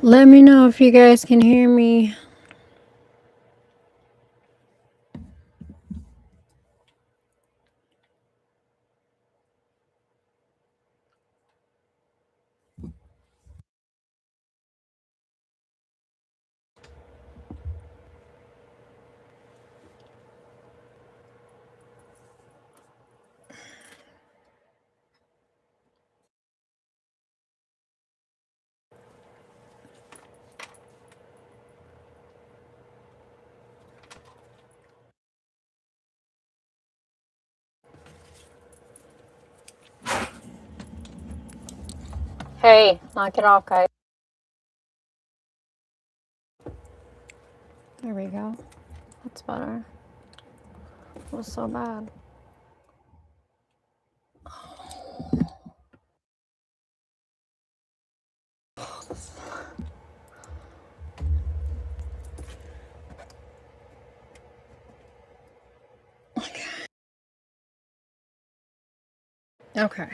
Let me know if you guys can hear me. Hey, knock it off, guys. There we go. That's better. It was so bad. Okay.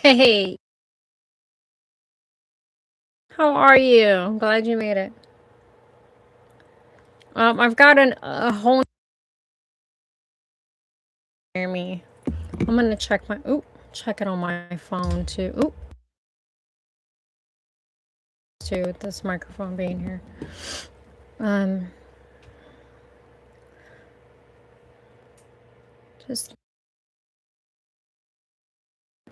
Hey, how are you? I'm glad you made it. I've got a whole near me. I'm gonna check check it on my phone too. Too with this microphone being here. Just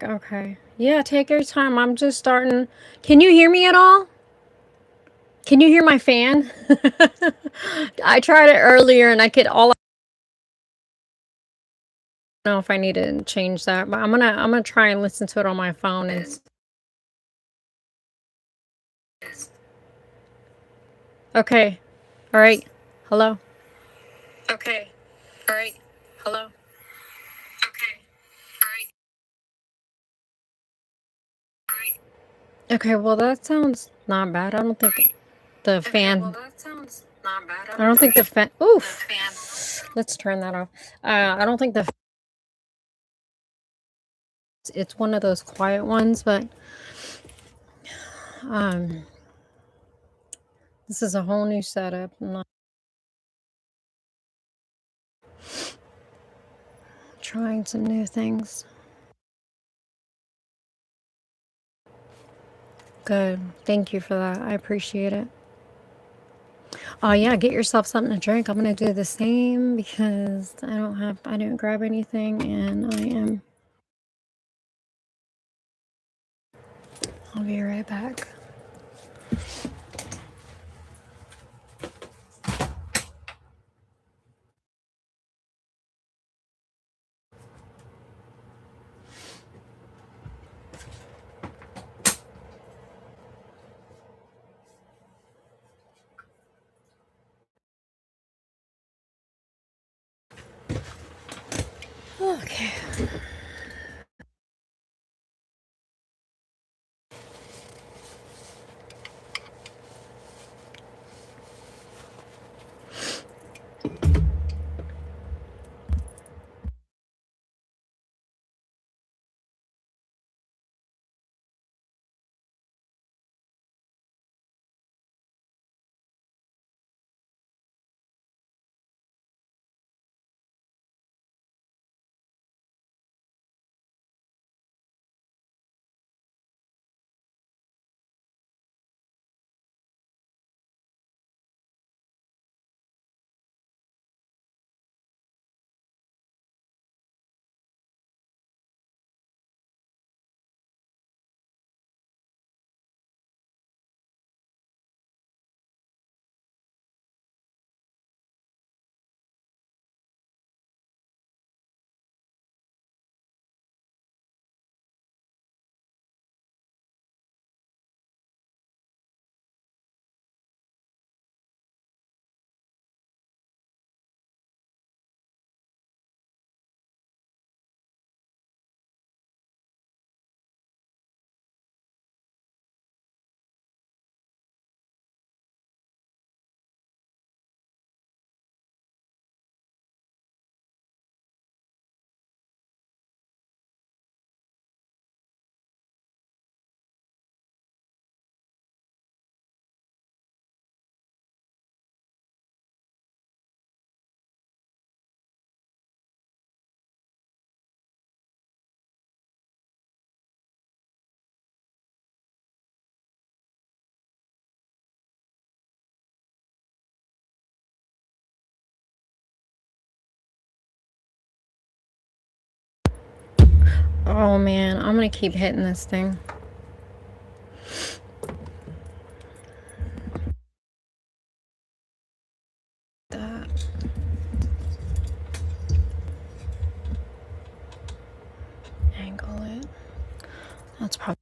okay. Yeah, take your time. I'm just starting. Can you hear me at all? Can you hear my fan? I tried it earlier and I could all. I don't know if I need to change that, but I'm gonna try and listen to it on my phone. Okay. All right. Hello. Okay. All right. Hello. Okay. All right. Okay. Well, that sounds not bad. I don't think the fan. Well, that sounds not bad. I don't think the fan. Oof. The fan. Let's turn that off. I don't think the. It's one of those quiet ones, but this is a whole new setup. I'm not trying some new things. Good. Thank you for that. I appreciate it. Oh yeah, get yourself something to drink. I'm gonna do the same because I didn't grab anything, and I'll be right back. Okay. Oh man, I'm gonna keep hitting this thing. That. Angle it. That's probably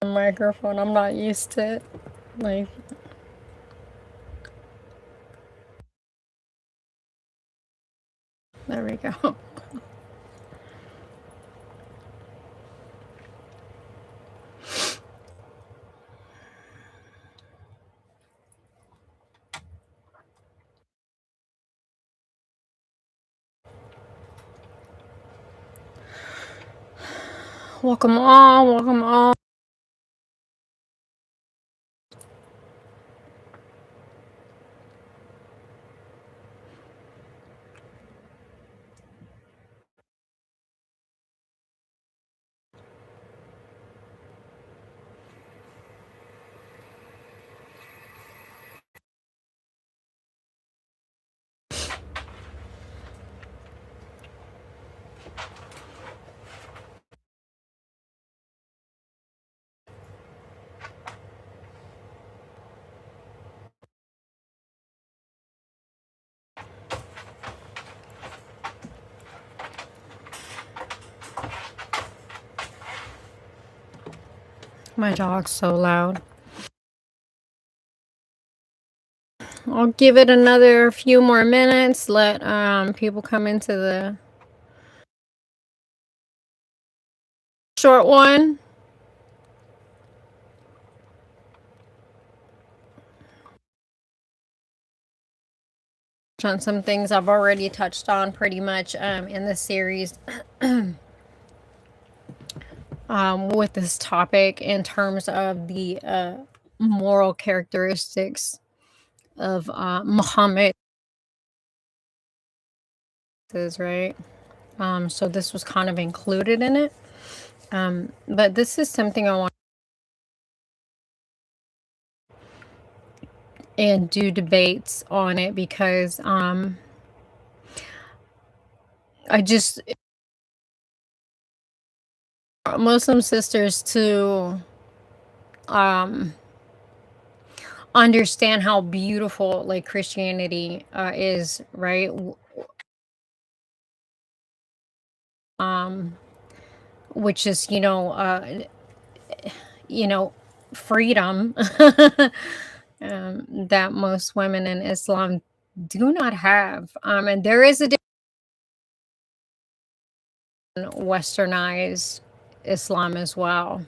a microphone. I'm not used to it. Like, there we go. Welcome all, welcome all. My dog's so loud. I'll give it another few more minutes. Let people come into the short one. on some things I've already touched on pretty much in this series with this topic in terms of the moral characteristics of Muhammad, right? So this was kind of included in it. But this is something I want and do debates on it because I just Muslim sisters to um understand how beautiful like Christianity is, right? Um which is, you know, freedom that most women in Islam do not have. And there is a difference in westernized Islam as well.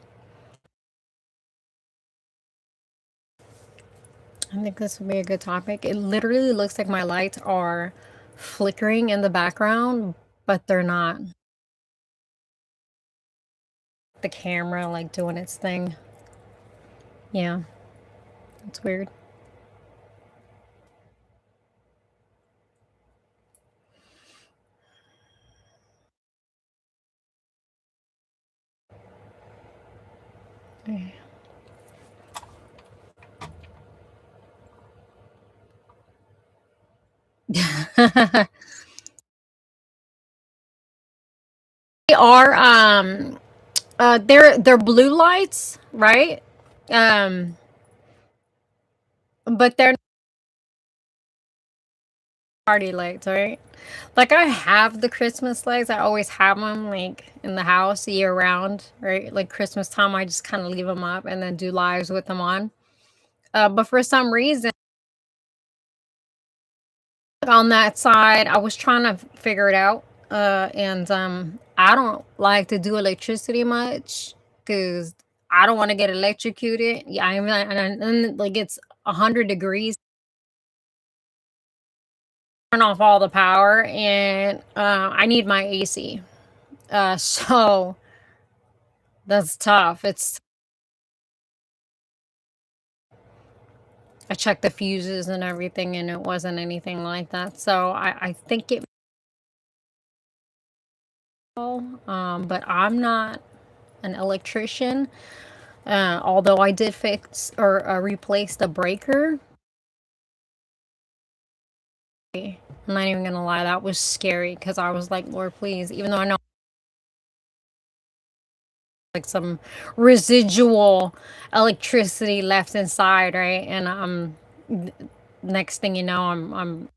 I think this would be a good topic. It literally looks like my lights are flickering in the background, but they're not. The camera like doing its thing. Yeah, it's weird. They are they're blue lights, right? Um but they're party lights, right? Like I have the Christmas lights. I always have them like in the house year round, right? Like Christmas time, I just kind of leave them up and then do lives with them on. But for some reason, on that side, I was trying to figure it out. And I don't like to do electricity much because I don't want to get electrocuted. Yeah, I'm not, and like it's 100 degrees. Turn off all the power, and I need my AC. So that's tough. It's I checked the fuses and everything, and it wasn't anything like that. So I think it. But I'm not an electrician. Although I did fix or replace the breaker. I'm not even gonna lie, that was scary because I was like, Lord, please, even though I know like some residual electricity left inside, right? And next thing you know, I'm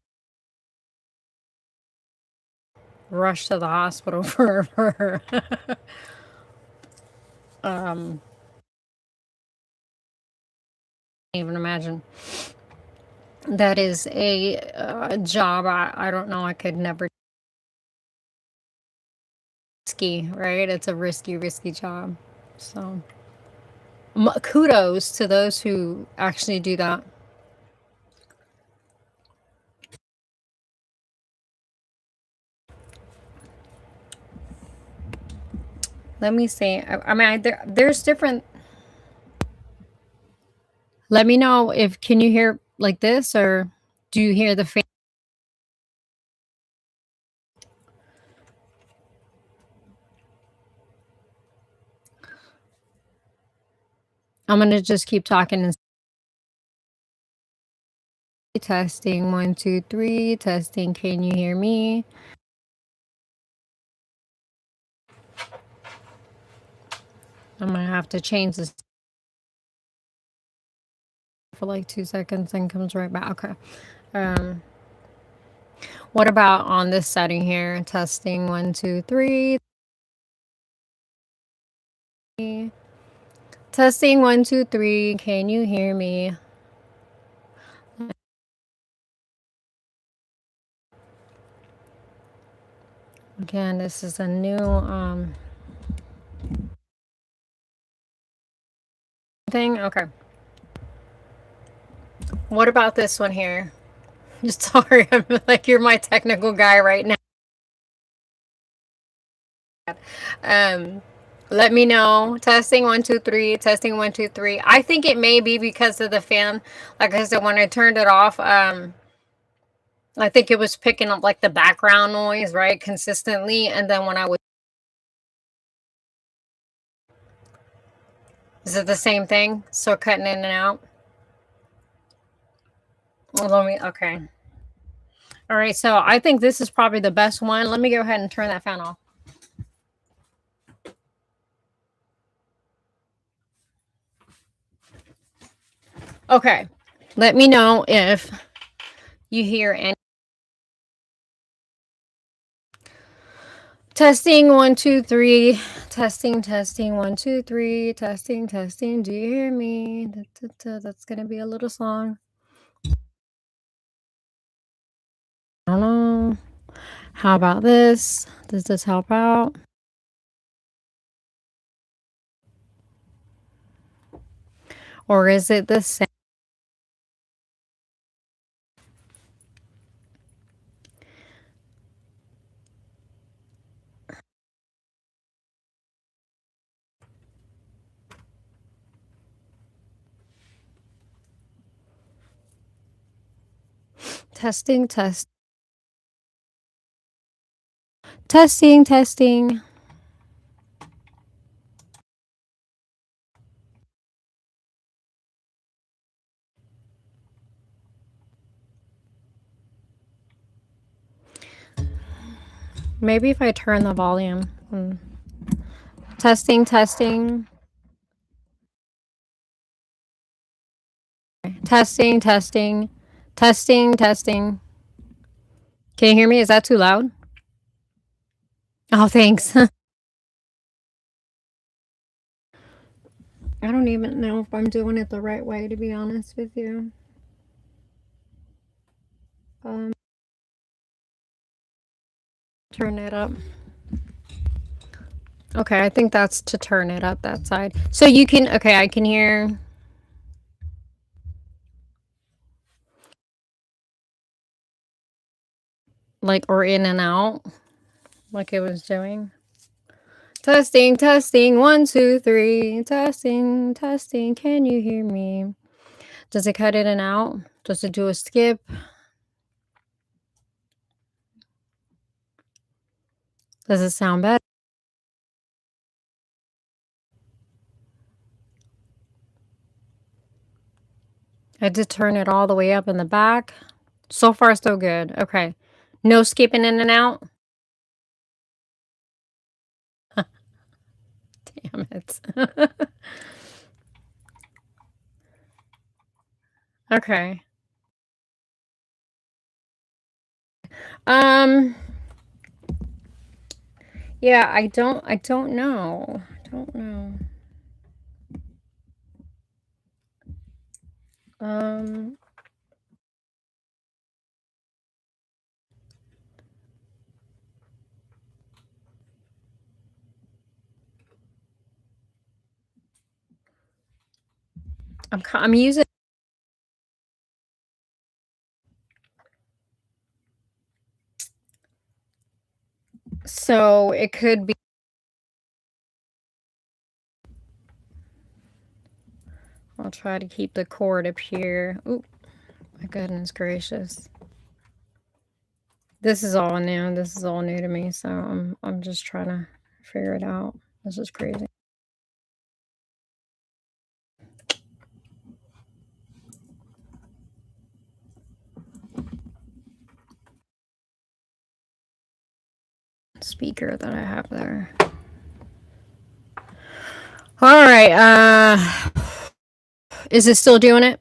rushed to the hospital for um can't even imagine. That is a job I don't know I could never risky, right? It's a risky job. So kudos to those who actually do that. Let me see. I mean, there's different. Let me know if can you hear like this or do you hear the fan? I'm gonna just keep talking and testing 1 2 3 testing. Can you hear me? I'm gonna have to change this for like 2 seconds and comes right back. Okay. Um, what about on this setting here? Testing 1 2 3. Testing 1 2 3. Can you hear me? Again, this is a new thing. Okay. What about this one here? Just sorry, I'm like, you're my technical guy right now. Um, Let me know. Testing 1 2 3. Testing 1 2 3. I think it may be because of the fan. Like I said, when I turned it off, I think it was picking up like the background noise, right, consistently. And then when I was, is it the same thing? So cutting in and out. Let me. Okay. All right. So I think this is probably the best one. Let me go ahead and turn that fan off. Okay. Let me know if you hear any. Testing 1 2 3. Testing 1 2 3. Testing. Do you hear me? That's gonna be a little song. I don't know. How about this? Does this help out? Or is it the same? Testing. Testing. Maybe if I turn the volume. Testing. Testing. Testing. Can you hear me? Is that too loud? Oh, thanks. I don't even know if I'm doing it the right way, to be honest with you. Turn it up. Okay, I think that's to turn it up that side. So you can, okay, I can hear. Like, or in and out, like it was doing. Testing. 1 2 3. Testing. Can you hear me? Does it cut in and out? Does it do a skip? Does it sound better? I did turn it all the way up in the back. So far, so good. Okay. No skipping in and out. Damn it. Okay. Um. Yeah, I don't know. I don't know. Um. I'm using. So it could be. I'll try to keep the cord up here. Oh, my goodness gracious. This is all new. This is all new to me, so I'm just trying to figure it out. This is crazy. Speaker that I have there. All right. Is it still doing it?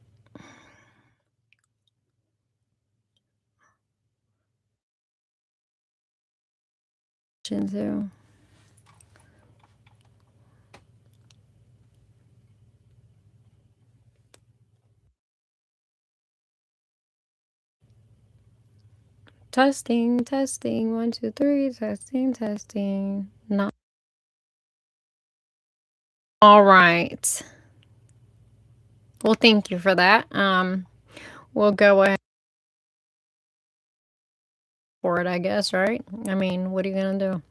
Shinzu. Testing. 1 2 3. Testing. Not. All right. Well, thank you for that. We'll go ahead. for it, I guess, right? I mean, what are you gonna do?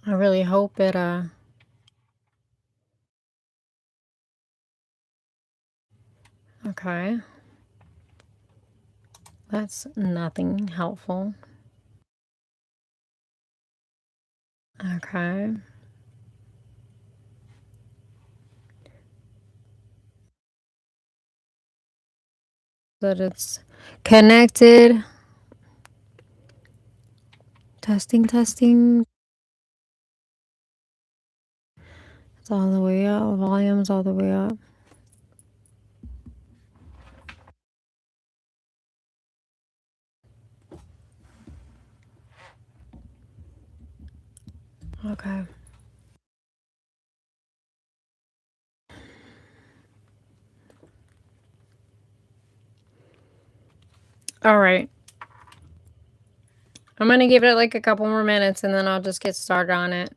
I really hope it, okay. That's nothing helpful. Okay. That it's connected. Testing, testing. It's all the way up. Volume's all the way up. Okay. All right. I'm gonna give it like a couple more minutes and then I'll just get started on it.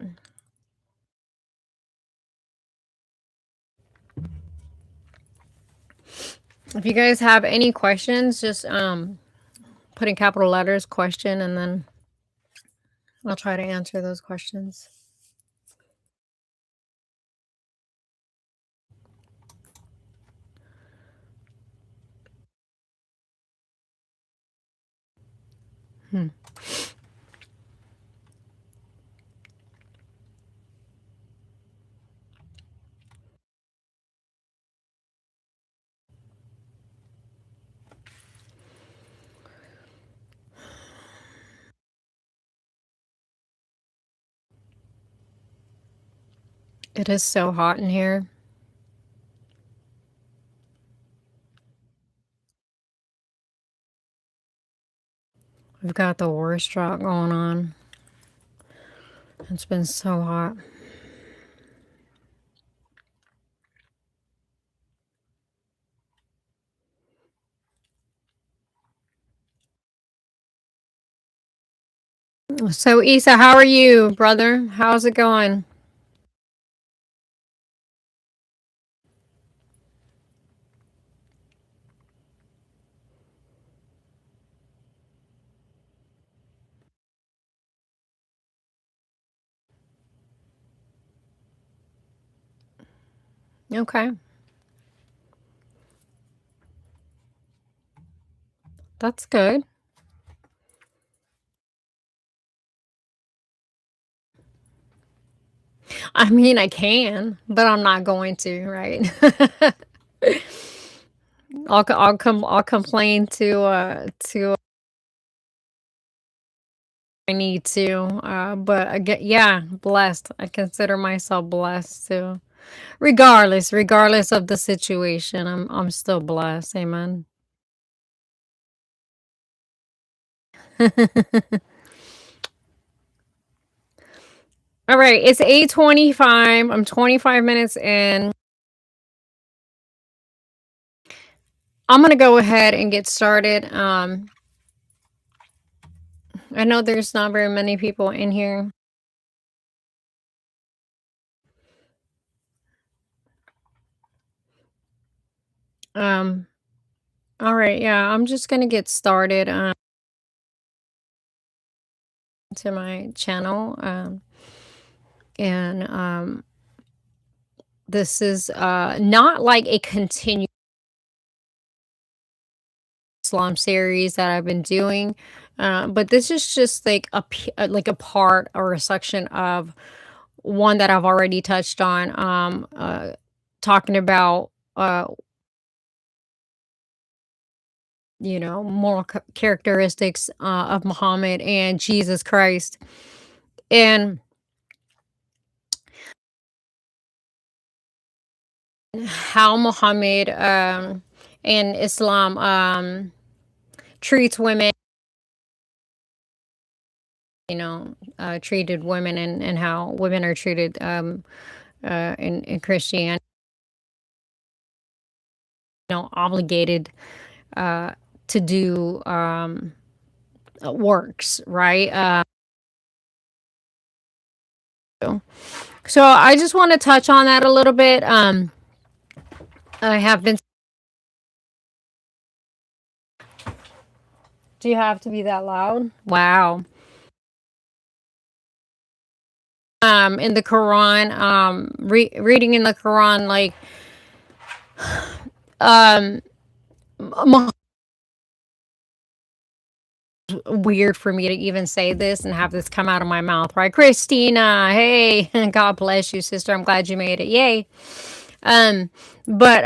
If you guys have any questions, just put in capital letters question and then I'll try to answer those questions. Hmm. It is so hot in here. We've got the worst drought going on. It's been so hot. So Isa, how are you, brother? How's it going? Okay. That's good. I mean, I can, but I'm not going to, right? I'll complain to I need to, but again, yeah, blessed. I consider myself blessed too. Regardless of the situation, I'm still blessed. Amen. All right, it's 8:25. I'm 25 minutes in. I'm gonna go ahead and get started. I know there's not very many people in here. Um, all right, yeah, I'm just gonna get started to my channel. And this is not like a continuous Islam series that I've been doing, but this is just like a part or a section of one that I've already touched on, talking about moral characteristics of Muhammad and Jesus Christ, and how Muhammad and Islam treats women, treated women, and how women are treated in Christianity, obligated uh, to do works, right? So I just want to touch on that a little bit. I have been Do you have to be that loud? Wow. In the Quran, reading in the Quran, like, um, weird for me to even say this and have this come out of my mouth, right? Christina, hey, God bless you, sister. I'm glad you made it. Yay. Um, but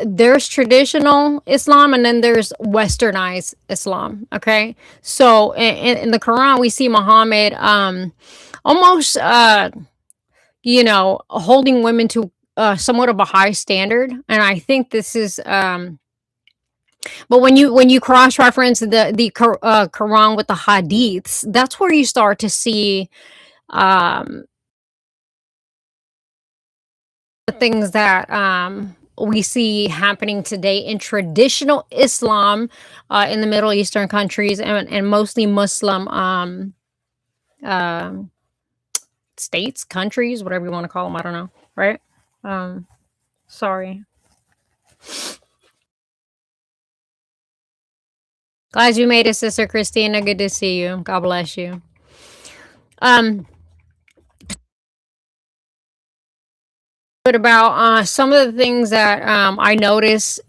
there's traditional Islam and then there's westernized Islam. Okay, so in the Quran we see Muhammad almost holding women to somewhat of a high standard, and I think this is but when you cross reference the Quran with the hadiths, that's where you start to see um the things that we see happening today in traditional Islam in the Middle Eastern countries and mostly Muslim um states, countries, whatever you want to call them. I don't know, right? Um, Sorry. Glad you made it, Sister Christina. Good to see you. God bless you. Um, but about some of the things that I notice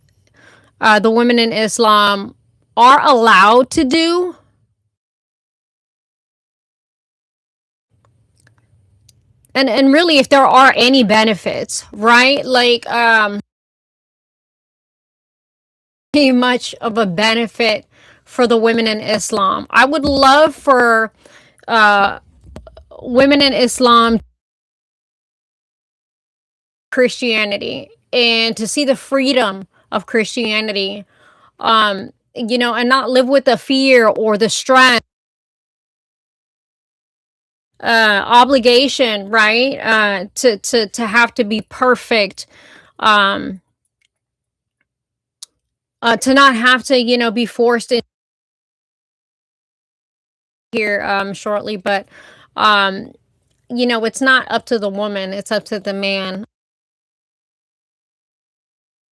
the women in Islam are allowed to do, and really, if there are any benefits, right? Like much of a benefit for the women in Islam. I would love for uh, women in Islam, Christianity, and to see the freedom of Christianity, and not live with the fear or the stress, obligation, right? To have to be perfect, um, to not have to, be forced in here shortly, but um, it's not up to the woman; it's up to the man.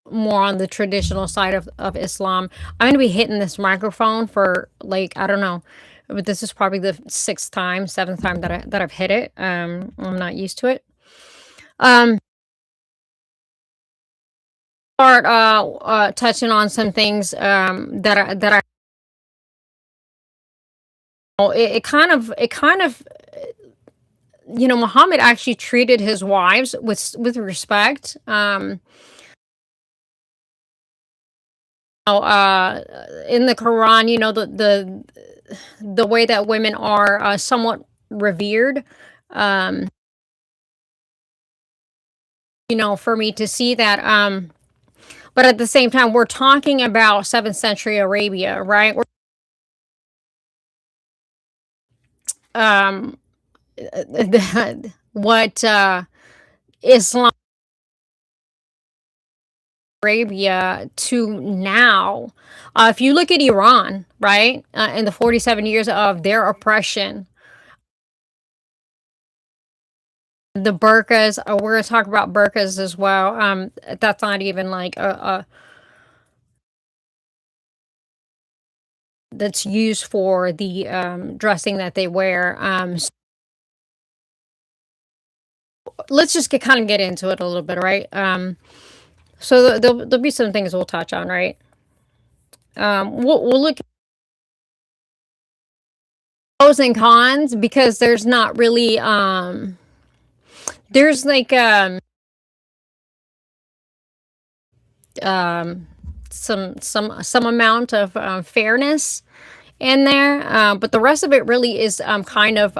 More on the traditional side of Islam. I'm gonna be hitting this microphone for like I don't know, but this is probably the sixth time, seventh time that I've hit it. I'm not used to it. Um, Start touching on some things that I it kind of Muhammad actually treated his wives with respect. In the Quran, the way that women are somewhat revered. Um, for me to see that. But at the same time, we're talking about seventh century Arabia, right? Um, what Islam Arabia to now. If you look at Iran, right, in the 47 years of their oppression, the burqas, we're going to talk about burqas as well. That's not even like that's used for the dressing that they wear. Let's just get into it a little bit, right? So there'll be some things we'll touch on, right? We'll look at pros and cons because there's not really there's like um some amount of fairness in there, but the rest of it really is kind of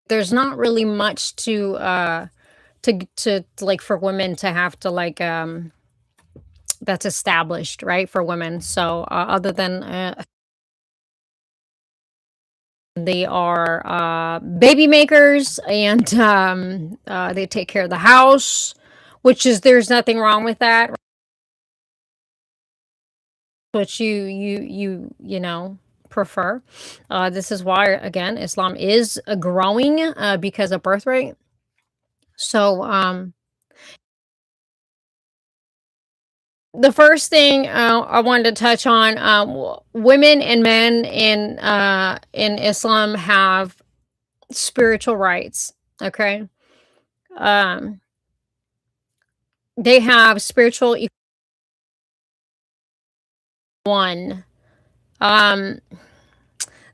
there's not really much to like for women to have to like that's established, right, for women. So other than they are baby makers and they take care of the house, which is there's nothing wrong with that. Which prefer. This is why again Islam is growing because of birth rate. So the first thing I wanted to touch on, women and men in Islam have spiritual rights. Okay, um, they have spiritual one. Um,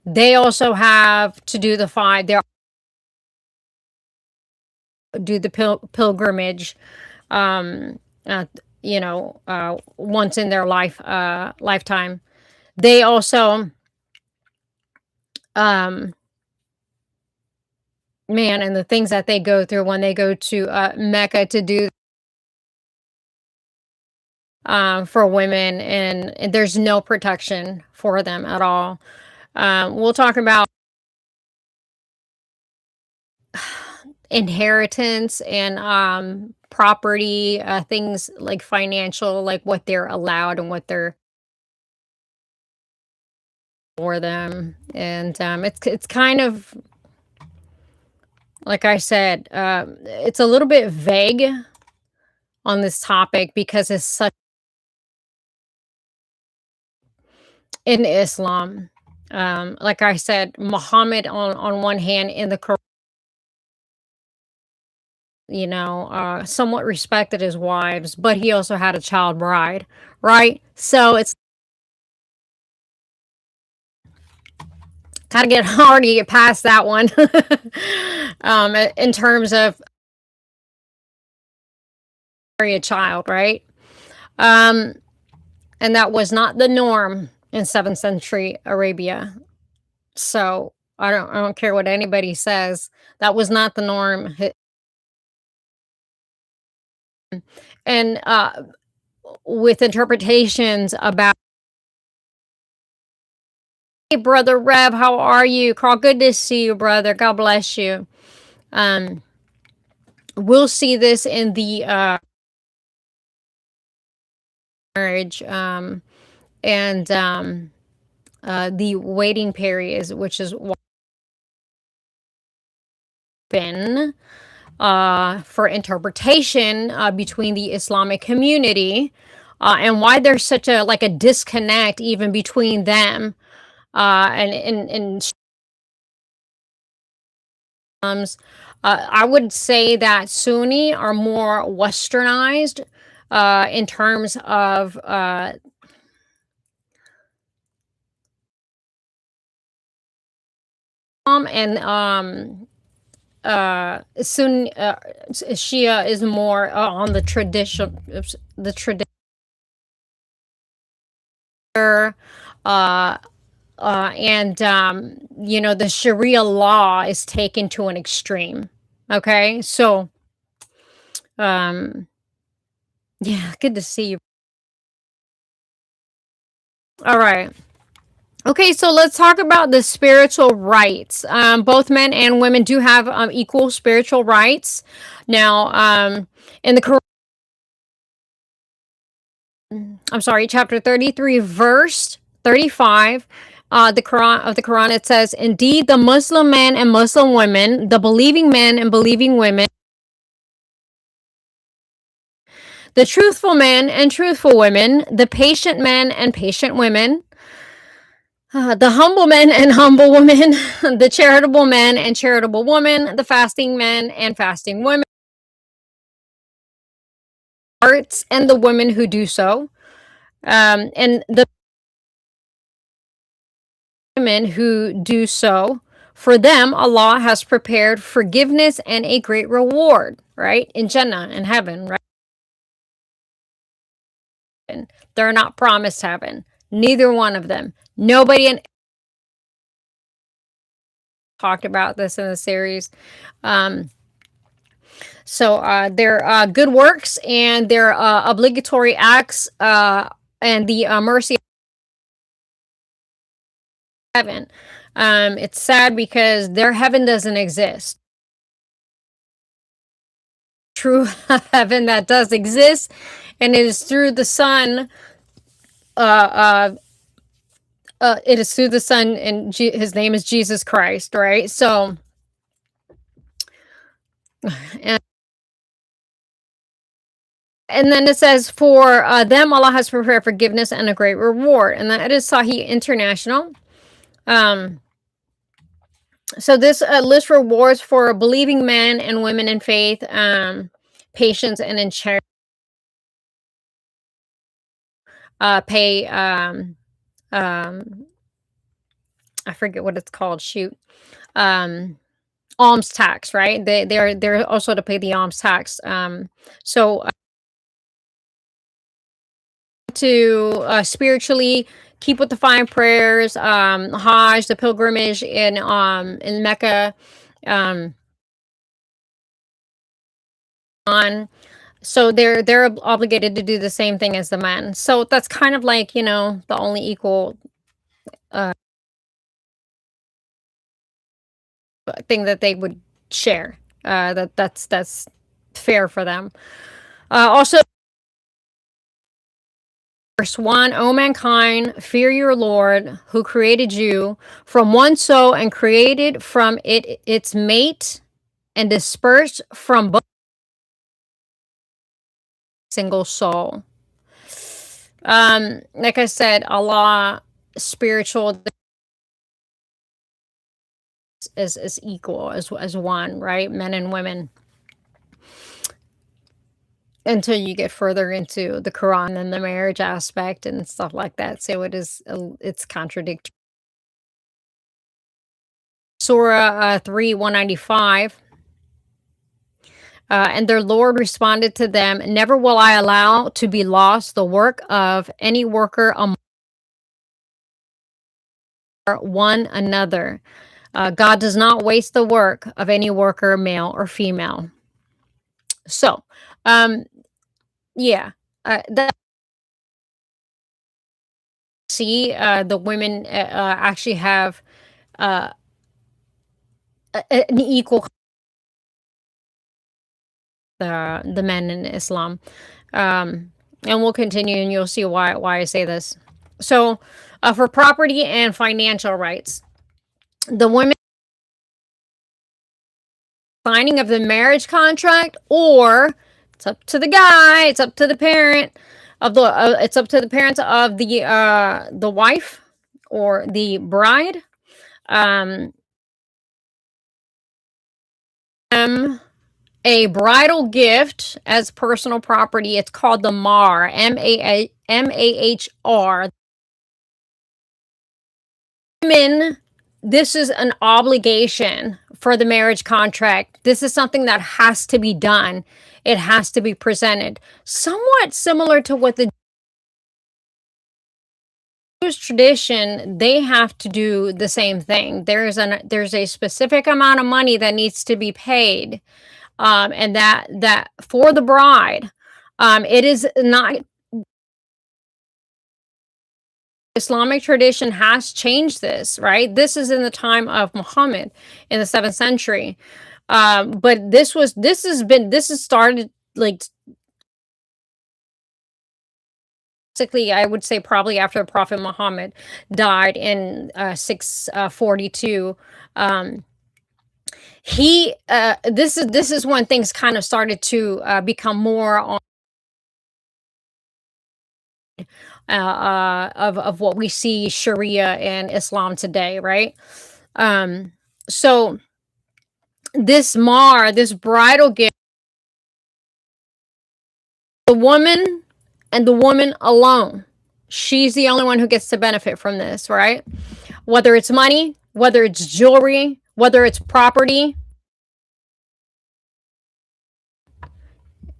they also have to do the five. They do the pilgrimage. Um, uh, once in their lifetime. They also, um, man, and the things that they go through when they go to Mecca to do for women, and there's no protection for them at all. We'll talk about inheritance and property, things like financial, like what they're allowed and what they're for them, and it's kind of like I said, it's a little bit vague on this topic because it's such in Islam. Like I said, Muhammad on one hand in the Quran, somewhat respected his wives, but he also had a child bride, right? So it's kind of get hard to get past that one. In terms of marry a child, right? Um, and that was not the norm in 7th century Arabia. So I don't care what anybody says. That was not the norm. And with interpretations about, hey, brother Rev, how are you? Carl, good to see you, brother. God bless you. Um, we'll see this in the marriage, and the waiting periods, which is been for interpretation between the Islamic community, and why there's such a like a disconnect even between them and I would say that Sunni are more westernized in terms of and Sunni Shia is more on the tradition, the tradition, uh, and the Sharia law is taken to an extreme. Okay, so yeah, good to see you. All right. Okay, so let's talk about the spiritual rights. Both men and women do have equal spiritual rights. Now, in the Quran, I'm sorry, chapter 33, verse 35, the Quran, it says, "Indeed, the Muslim men and Muslim women, the believing men and believing women, the truthful men and truthful women, the patient men and patient women, the humble men and humble women, the charitable men and charitable women, the fasting men and fasting women, arts and the women who do so, and the women who do so. For them, Allah has prepared forgiveness and a great reward, right? In Jannah, in heaven, right? They're not promised heaven. Neither one of them. Nobody in talked about this in the series. Um, so their good works and their obligatory acts and the mercy of heaven. It's sad because their heaven doesn't exist. True heaven that does exist, and it is through the Son. Uh, it is through the Son, and His name is Jesus Christ, right? So, and And then it says, for them, Allah has prepared forgiveness and a great reward. And that is Sahih International. So this lists rewards for believing men and women in faith, patience, and in charity. Pay, I forget what it's called. Shoot. Alms tax, right? They're also to pay the alms tax. So to spiritually keep with the 5 prayers, Hajj, the pilgrimage in Mecca, um, on. So they're obligated to do the same thing as the men. So that's kind of like, the only equal thing that they would share. That's fair for them. Also, verse 1, O mankind, fear your Lord who created you from one soul and created from it its mate and dispersed from both single soul. Like I said, Allah spiritual is equal as one, right? Men and women. Until you get further into the Quran and the marriage aspect and stuff like that. So it's contradictory. Surah 3, 195. And their Lord responded to them, never will I allow to be lost the work of any worker among one another. God does not waste the work of any worker, male or female. So, yeah, that see the women actually have uh, an equal the men in Islam. And we'll continue, and you'll see why I say this. So, for property and financial rights, the women signing of the marriage contract, or it's up to the guy, it's up to the parent of the, it's up to the parents of the wife or the bride. Um, a bridal gift as personal property. It's called the MAR, MAHR. Women, this is an obligation for the marriage contract. This is something that has to be done. It has to be presented. Somewhat similar to what the Jewish tradition, they have to do the same thing. There's a specific amount of money that needs to be paid, and that for the bride. It is not. Islamic tradition has changed this, right? This is in the time of Muhammad in the 7th century. But this has started like basically, I would say probably after the Prophet Muhammad died in 642. This is when things kind of started to become more on of what we see Sharia and Islam today, right? So this bridal gift, the woman and the woman alone, she's the only one who gets to benefit from this, right? Whether it's money, whether it's jewelry, whether it's property.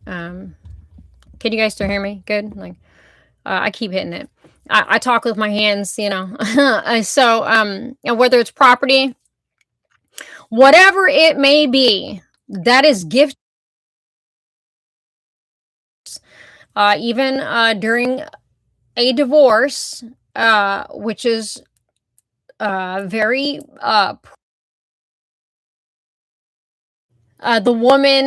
Can you guys still hear me? Good. Like, I keep hitting it. I talk with my hands, so, and whether it's property, whatever it may be, that is gift. Even during a divorce, which is very the woman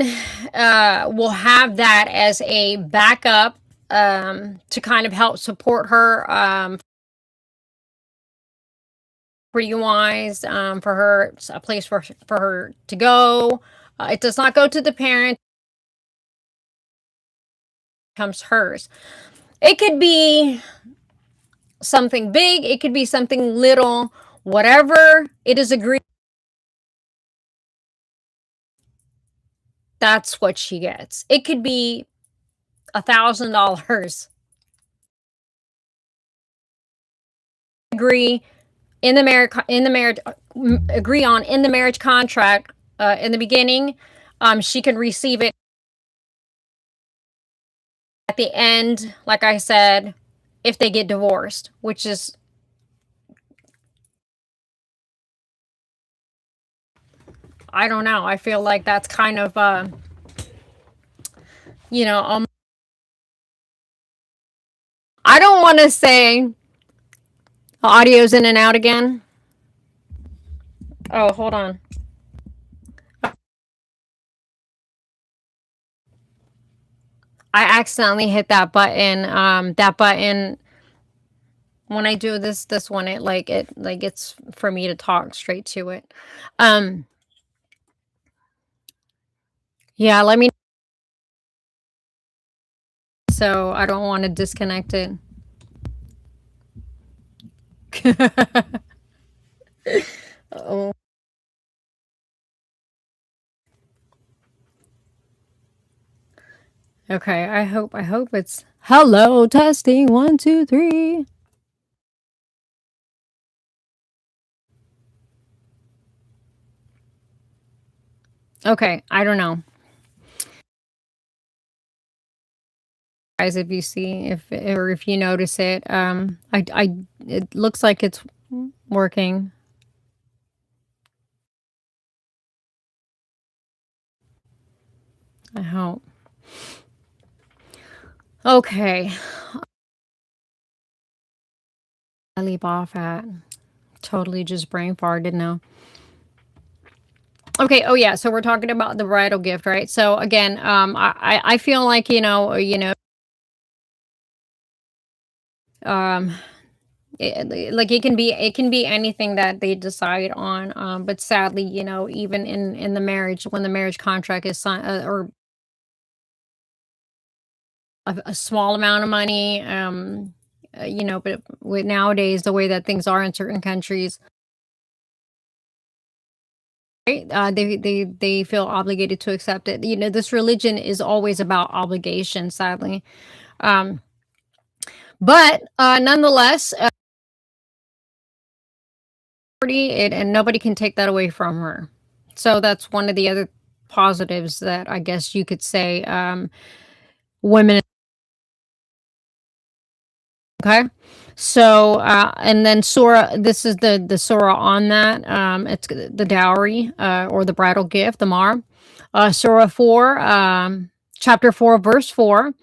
will have that as a backup to kind of help support her pretty wise, for her, a place for her to go. It does not go to the parent. becomes hers. It could be something big, it could be something little, whatever it is agreed, that's what she gets. It could be $1,000. Agree in the marriage agree on in the marriage contract in the beginning. She can receive it at the end, like I said, if they get divorced, which is, I don't know. I feel like that's kind of, you know, I don't want to say the audio's in and out again. Oh, hold on. I accidentally hit that button. That button when I do this one, it it's for me to talk straight to it. Um, yeah, let me. So I don't want to disconnect it. Oh. Okay, I hope it's hello testing 1 2 3. Okay, I don't know. Guys, if you see if you notice it, I it looks like it's working. I hope. Okay. I leave off at totally just brain farted now. Okay. Oh yeah. So we're talking about the bridal gift, right? So again, I feel like um, like it can be anything that they decide on. But sadly, even in the marriage, when the marriage contract is signed, or a small amount of money, but with nowadays the way that things are in certain countries, right? They feel obligated to accept it. This religion is always about obligation, sadly. Um, but nonetheless, and nobody can take that away from her. So that's one of the other positives that I guess you could say. Women, okay. So and then surah. This is the surah on that. It's the dowry or the bridal gift, the mar. Surah 4, chapter 4, verse 4.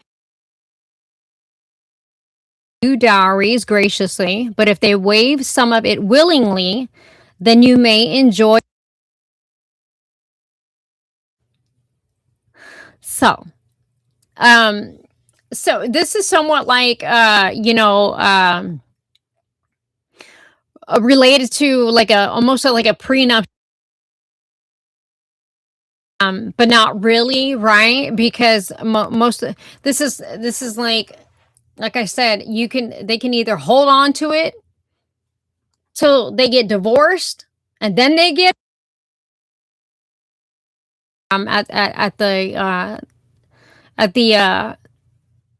Do dowries graciously, but if they waive some of it willingly, then you may enjoy. So, um, so this is somewhat like, related to like almost like a prenup, but not really, right? Because this is like I said, they can either hold on to it till they get divorced, and then they get at the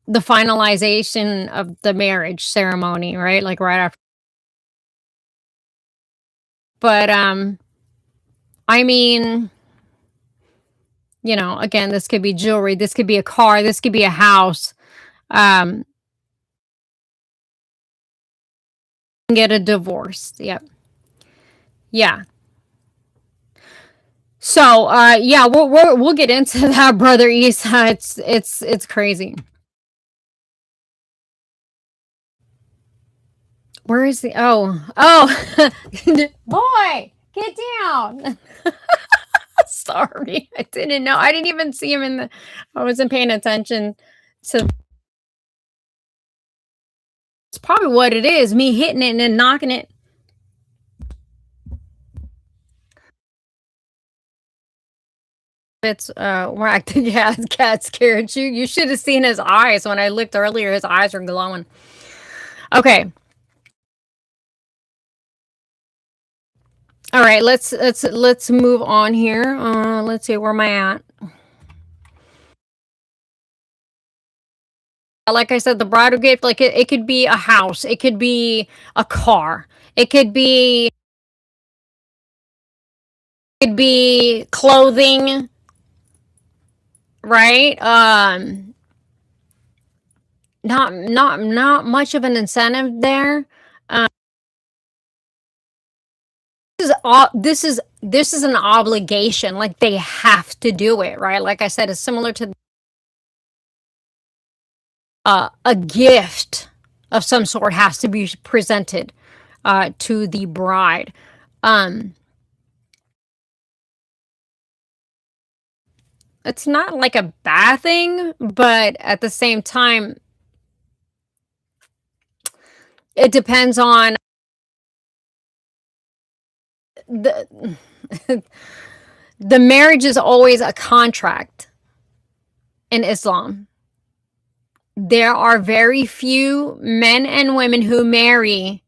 finalization of the marriage ceremony, right? Like right after. But I mean, again, this could be jewelry, this could be a car, this could be a house. Um, get a divorce. Yep. Yeah. So, yeah, we'll get into that, brother Isa. It's crazy. Where is the? Oh, boy, get down. Sorry, I didn't know. I didn't even see him in the. I wasn't paying attention to. It's probably what it is. Me hitting it and then knocking it. It's whacked. Yeah, his cat scared you. You should have seen his eyes when I looked earlier. His eyes were glowing. Okay. All right, let's move on here. Let's see, where am I at? Like I said, the bridal gift, like it could be a house, it could be a car, it could be clothing, right? Not much of an incentive there. Um, this is an obligation. Like they have to do it, right? Like I said, it's similar to a gift of some sort has to be presented to the bride. Um, it's not like a bad thing, but at the same time, it depends on the the marriage is always a contract in Islam. There are very few men and women who marry.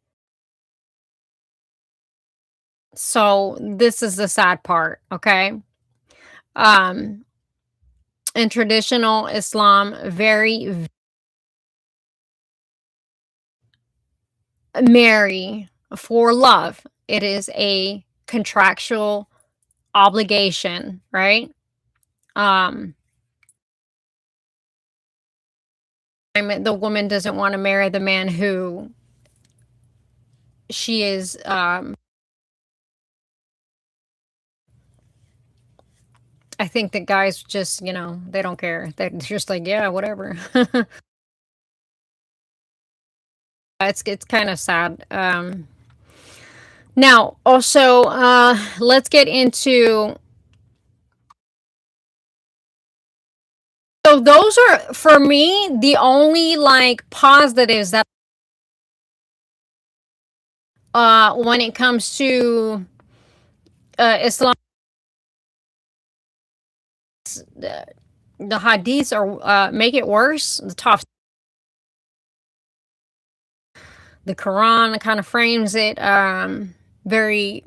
So this is the sad part, okay? Um, in traditional Islam, very marry for love. It is a contractual obligation, right? Um, I mean, the woman doesn't want to marry the man who she is. I think that guys just, they don't care. They're just like, yeah, whatever. It's kind of sad. Now, also, let's get into. So those are for me the only like positives that when it comes to Islam. The, the hadiths are make it worse. The Quran kind of frames it very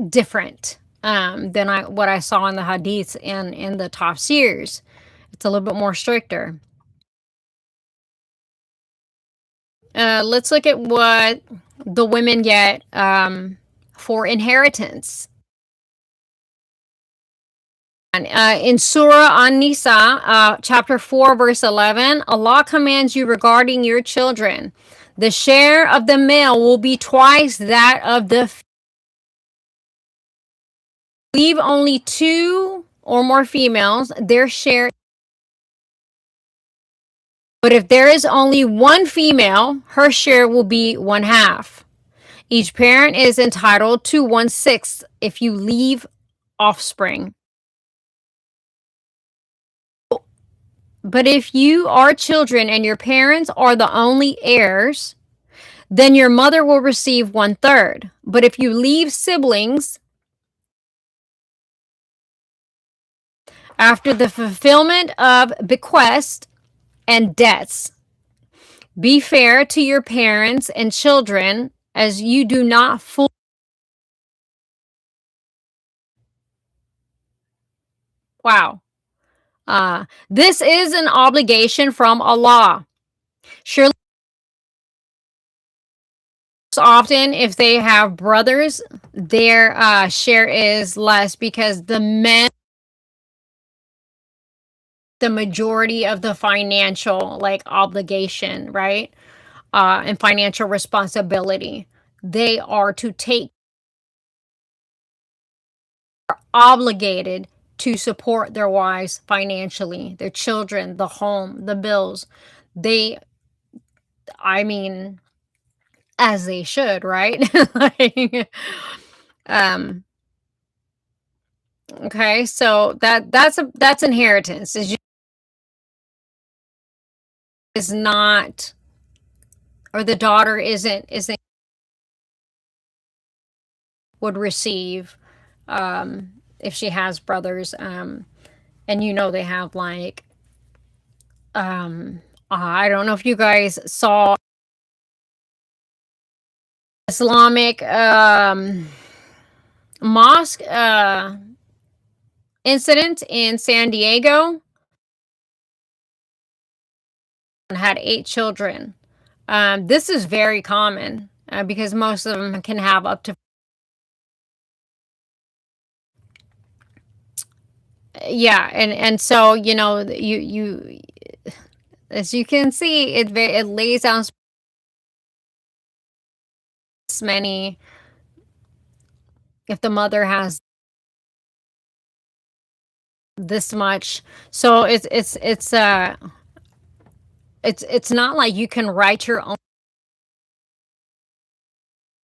different than what I saw in the hadiths and in the tafsirs. It's a little bit more stricter. Let's look at what the women get for inheritance. In Surah An-Nisa, chapter 4, verse 11, Allah commands you regarding your children. The share of the male will be twice that of the female. Leave only two or more females, their share. But if there is only one female, her share will be one half. Each parent is entitled to 1/6 if you leave offspring. But if you are children and your parents are the only heirs, then your mother will receive 1/3. But if you leave siblings, after the fulfillment of bequests and debts, be fair to your parents and children as you do not fully. Wow. This is an obligation from Allah. Surely, often, if they have brothers, their share is less because the men, the majority of the financial like obligation, right? And financial responsibility. They are to take, obligated to support their wives financially, their children, the home, the bills. They, I mean, as they should, right? Like, um, okay, so that's inheritance. Is not, or the daughter isn't would receive. if she has brothers, and you know they have like, I don't know if you guys saw Islamic mosque incident in San Diego, and had 8 children. This is very common because most of them can have up to, yeah, and so you know you as you can see, it lays down many, if the mother has this much. So it's not like you can write your own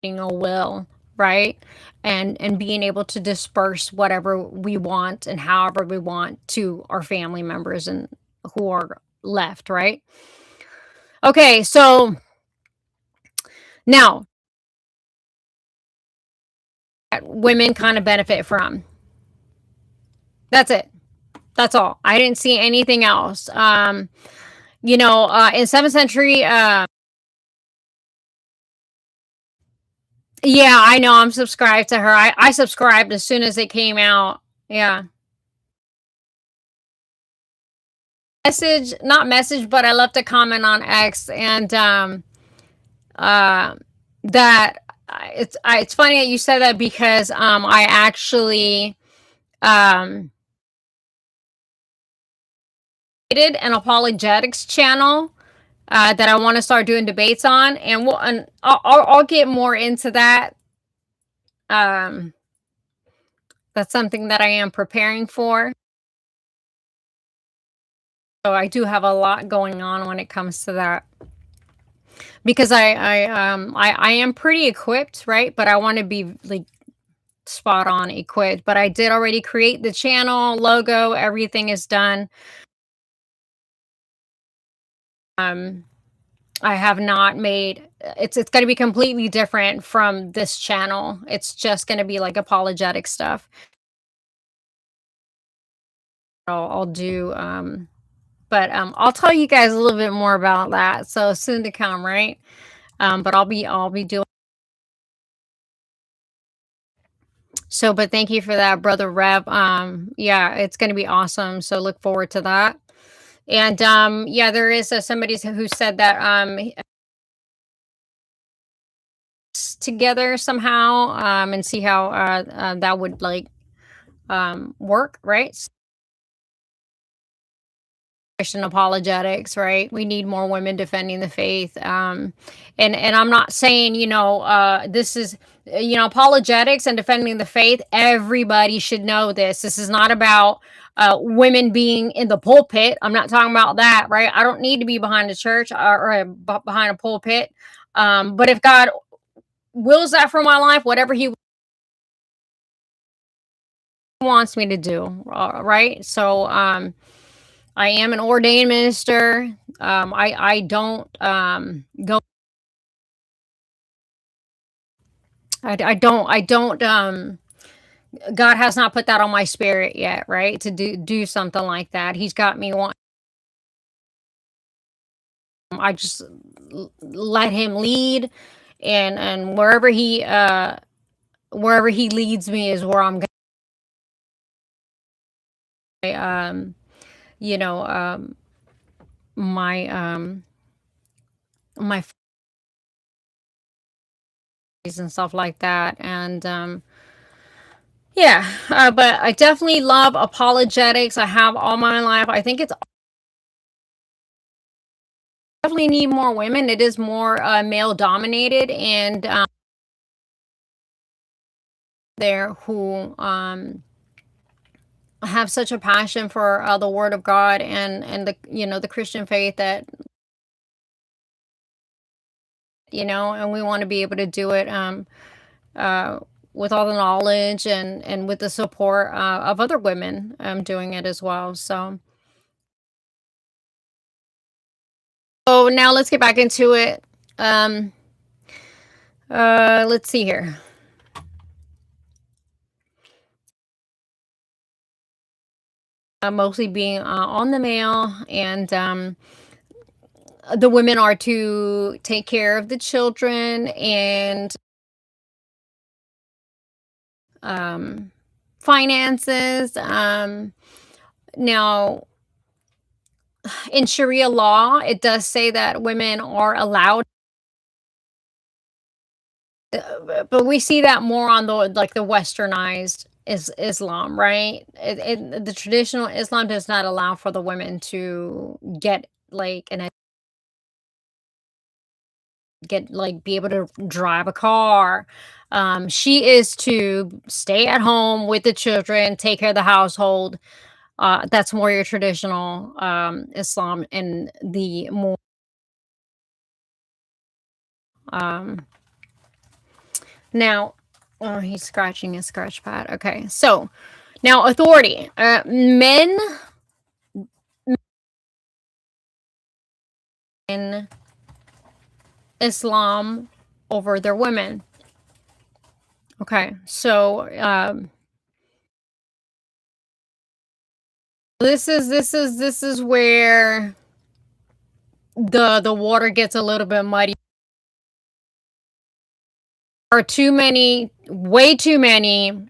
a will, right? And being able to disperse whatever we want and however we want to our family members and who are left, right? Okay, so now women kind of benefit from. That's it. That's all. I didn't see anything else. In 7th century, yeah, I know. I'm subscribed to her. I subscribed as soon as it came out. Yeah. Not message, but I left a comment on X, and uh, that it's funny that you said that because I actually created an apologetics channel that I want to start doing debates on, and I'll get more into that. Um, that's something that I am preparing for. So I do have a lot going on when it comes to that, because I am pretty equipped, right? But I want to be like spot on equipped. But I did already create the channel logo. Everything is done. I have not made it's going to be completely different from this channel. It's just going to be like apologetic stuff. I'll do but I'll tell you guys a little bit more about that. So soon to come, right? But I'll be doing. So, but thank you for that, brother Rev. Yeah, it's going to be awesome. So look forward to that. And yeah, there is somebody who said that together somehow, and see how that would like work, right? Christian apologetics, right? We need more women defending the faith. And I'm not saying, this is, apologetics and defending the faith. Everybody should know this. This is not about women being in the pulpit. I'm not talking about that, right? I don't need to be behind a church or behind a pulpit. But if God wills that for my life, whatever He wants me to do, right? So, I am an ordained minister. I don't go. I don't. God has not put that on my spirit yet, right? To do something like that. He's got me want. I just let Him lead, and wherever He leads me is where I'm going. You know, my my and stuff like that, and yeah, but I definitely love apologetics. I have all my life. I think it's definitely need more women. It is more male dominated, and there who have such a passion for the Word of God and the Christian faith that and we want to be able to do it uh, with all the knowledge and with the support of other women doing it as well. So now let's get back into it. Um, let's see here. mostly being on the male, and the women are to take care of the children and um, finances. Now, in Sharia law, it does say that women are allowed, but we see that more on the like the westernized Islam, right? The traditional Islam does not allow for the women to get like an get like be able to drive a car. She is to stay at home with the children, take care of the household. That's more your traditional Islam, and the more um, now. Oh, he's scratching his scratch pad. Okay, so now authority. Men in Islam over their women. Okay, so this is where the water gets a little bit muddy. Are too many, way too many.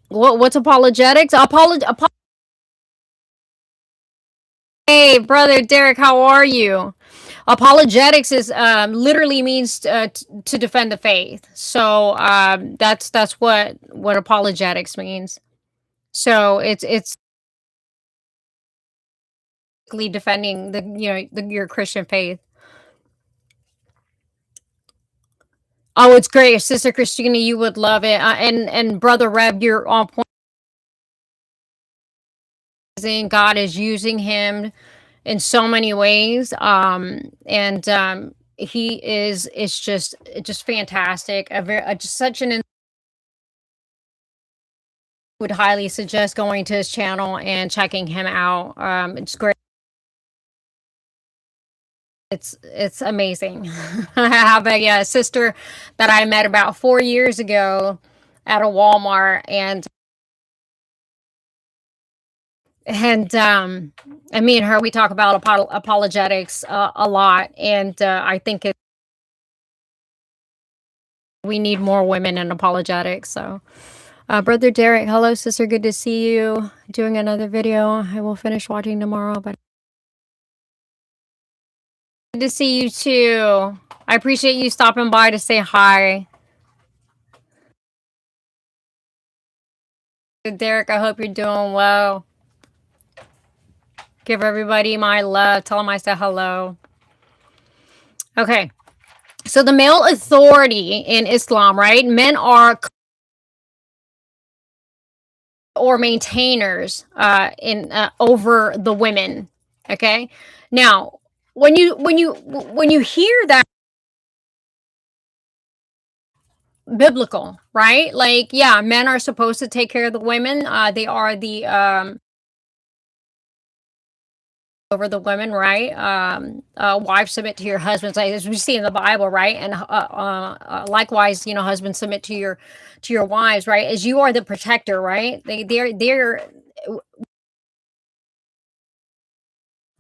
What's apologetics? Hey, brother Derek, how are you? Apologetics is literally means to defend the faith. So that's what apologetics means. So it's basically defending the your Christian faith. Oh, it's great, Sister Christina. You would love it, and brother Rev, you're on point. God is using him in so many ways, and he is it's just fantastic. A very just such an would highly suggest going to his channel and checking him out. It's great. It's amazing. I have a sister that I met about 4 years ago at a Walmart, and and me and her, we talk about apologetics a lot, and I think we need more women in apologetics. So, brother Derek, hello, sister, good to see you. Doing another video. I will finish watching tomorrow, but good to see you too. I appreciate you stopping by to say hi. Derek, I hope you're doing well. Give everybody my love. Tell them I said hello. Okay. So the male authority in Islam, right? Men are or maintainers in over the women. Okay. Now, when you hear that biblical, right? Like, yeah, men are supposed to take care of the women. They are the over the women, right? Wives submit to your husbands, like, as we see in the Bible, right? And likewise, husbands submit to your wives, right? As you are the protector, right? They're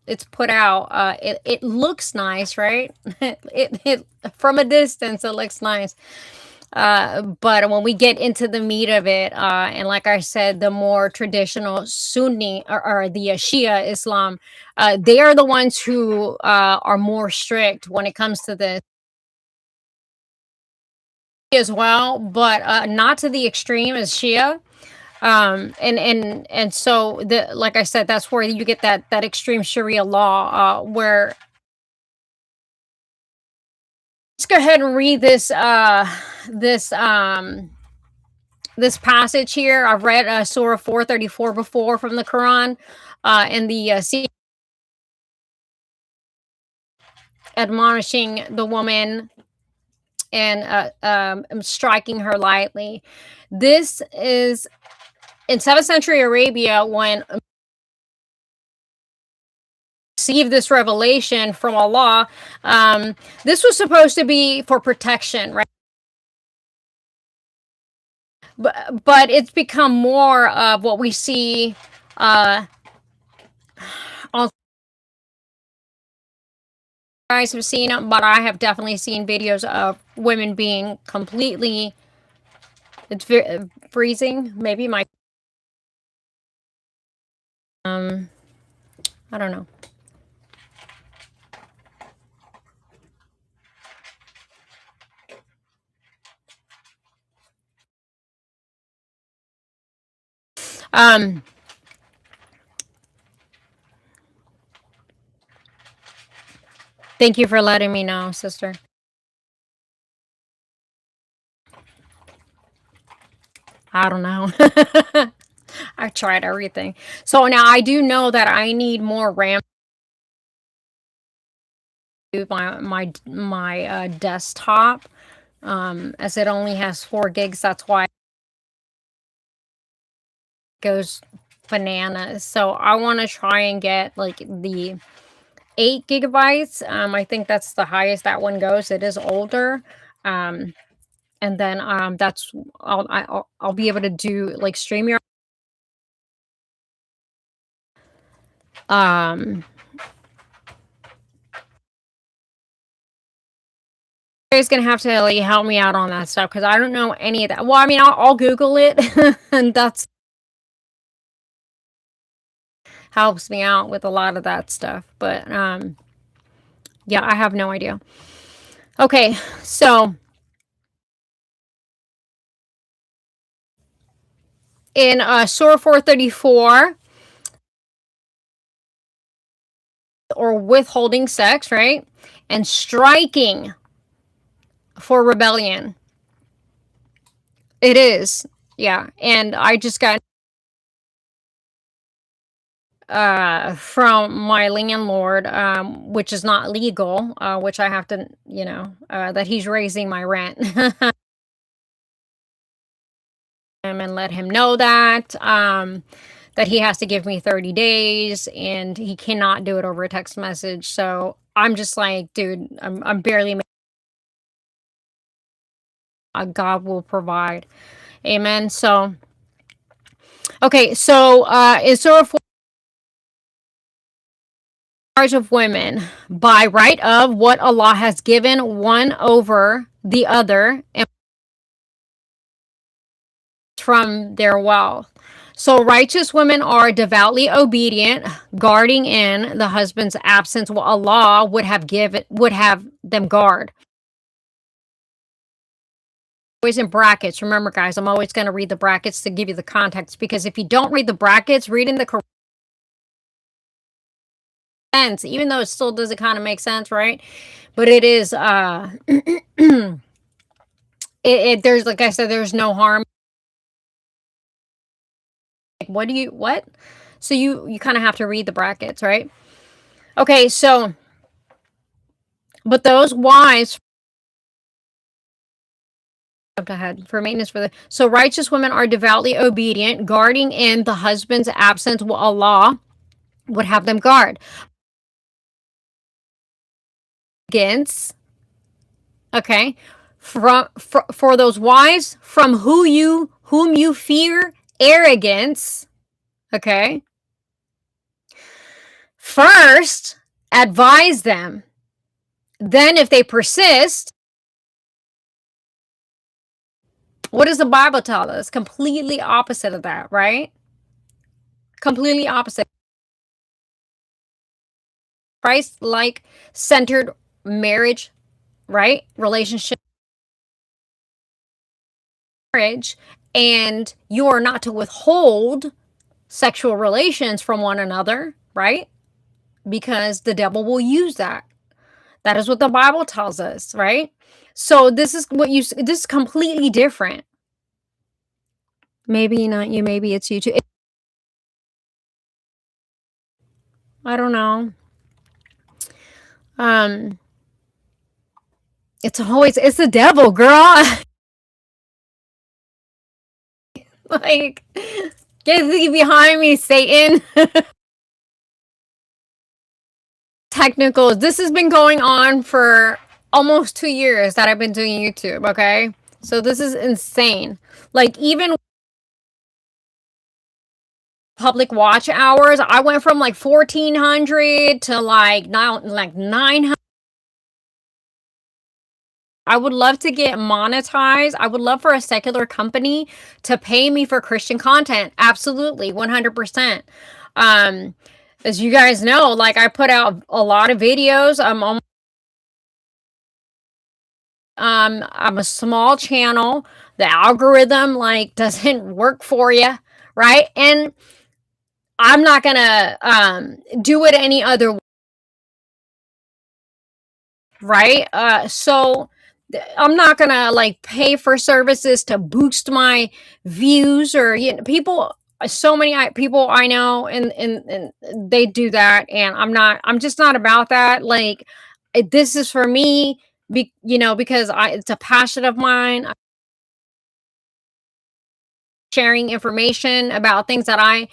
it's put out. It looks nice, right? it from a distance, it looks nice. But when we get into the meat of it, and like I said, the more traditional Sunni or the Shia Islam, they are the ones who are more strict when it comes to this as well, but not to the extreme as Shia. And so the like I said, that's where you get that extreme Sharia law, where let's go ahead and read this this passage here. I've read Surah 434 before from the Quran, and the admonishing the woman and striking her lightly. This is in 7th century Arabia when received this revelation from Allah. This was supposed to be for protection, right? But it's become more of what we see Uh, all guys have seen it, but I have definitely seen videos of women being completely, it's freezing. Maybe my, I don't know. Um, Thank you for letting me know, sister. I don't know. I tried everything. So now I do know that I need more RAM to my desktop. As it only has 4 gigs, that's why it goes bananas. So I want to try and get like the 8 gigabytes. I think that's the highest that one goes. It is older. Um, and then that's I'll be able to do like StreamYard. Um, Guys gonna have to like help me out on that stuff because I don't know any of that. Well, I mean, I'll Google it, and that's helps me out with a lot of that stuff. But yeah, I have no idea. Okay, so in Surah 434, or withholding sex, right, and striking for rebellion. It is, yeah, and I just got from my landlord, which is not legal, which I have to, that he's raising my rent. And let him know that he has to give me 30 days and he cannot do it over a text message. So I'm just like, dude, I'm barely God will provide. Amen. So okay, so in Surah 4, charge of women by right of what Allah has given one over the other and from their wealth. So righteous women are devoutly obedient, guarding in the husband's absence what Allah would have them guard. Always in brackets. Remember, guys, I'm always going to read the brackets to give you the context, because if you don't read the brackets, reading the correct sense, even though it still doesn't kind of make sense, right? But it is there's, like I said, there's no harm. What? So you kind of have to read the brackets, right? Okay, so but those wives jumped ahead for maintenance for the so righteous women are devoutly obedient, guarding in the husband's absence what Allah would have them guard against. Okay, for those wives from whom you fear arrogance. Okay, first advise them. Then, if they persist, what does the Bible tell us? Completely opposite of that, right? Completely opposite. Christ-like centered marriage, right? Relationship, marriage, and you are not to withhold sexual relations from one another, right? Because the devil will use that. That is what the Bible tells us, right? So this is completely different. Maybe not you, maybe it's you too. I don't know. Um, it's the devil, girl. Like, get thee behind me, Satan. Technicals. This has been going on for almost 2 years that I've been doing YouTube, okay? So this is insane. Like, even public watch hours. I went from like 1,400 to like now like 900. I would love to get monetized. I would love for a secular company to pay me for Christian content. Absolutely, 100%. Um, as you guys know, like I put out a lot of videos. I'm a small channel. The algorithm like doesn't work for you, right? And I'm not gonna do it any other way, right? So I'm not gonna like pay for services to boost my views or people. So many people I know, and they do that, and I'm just not about that. Like, this is for me, because it's a passion of mine. Sharing information about things that I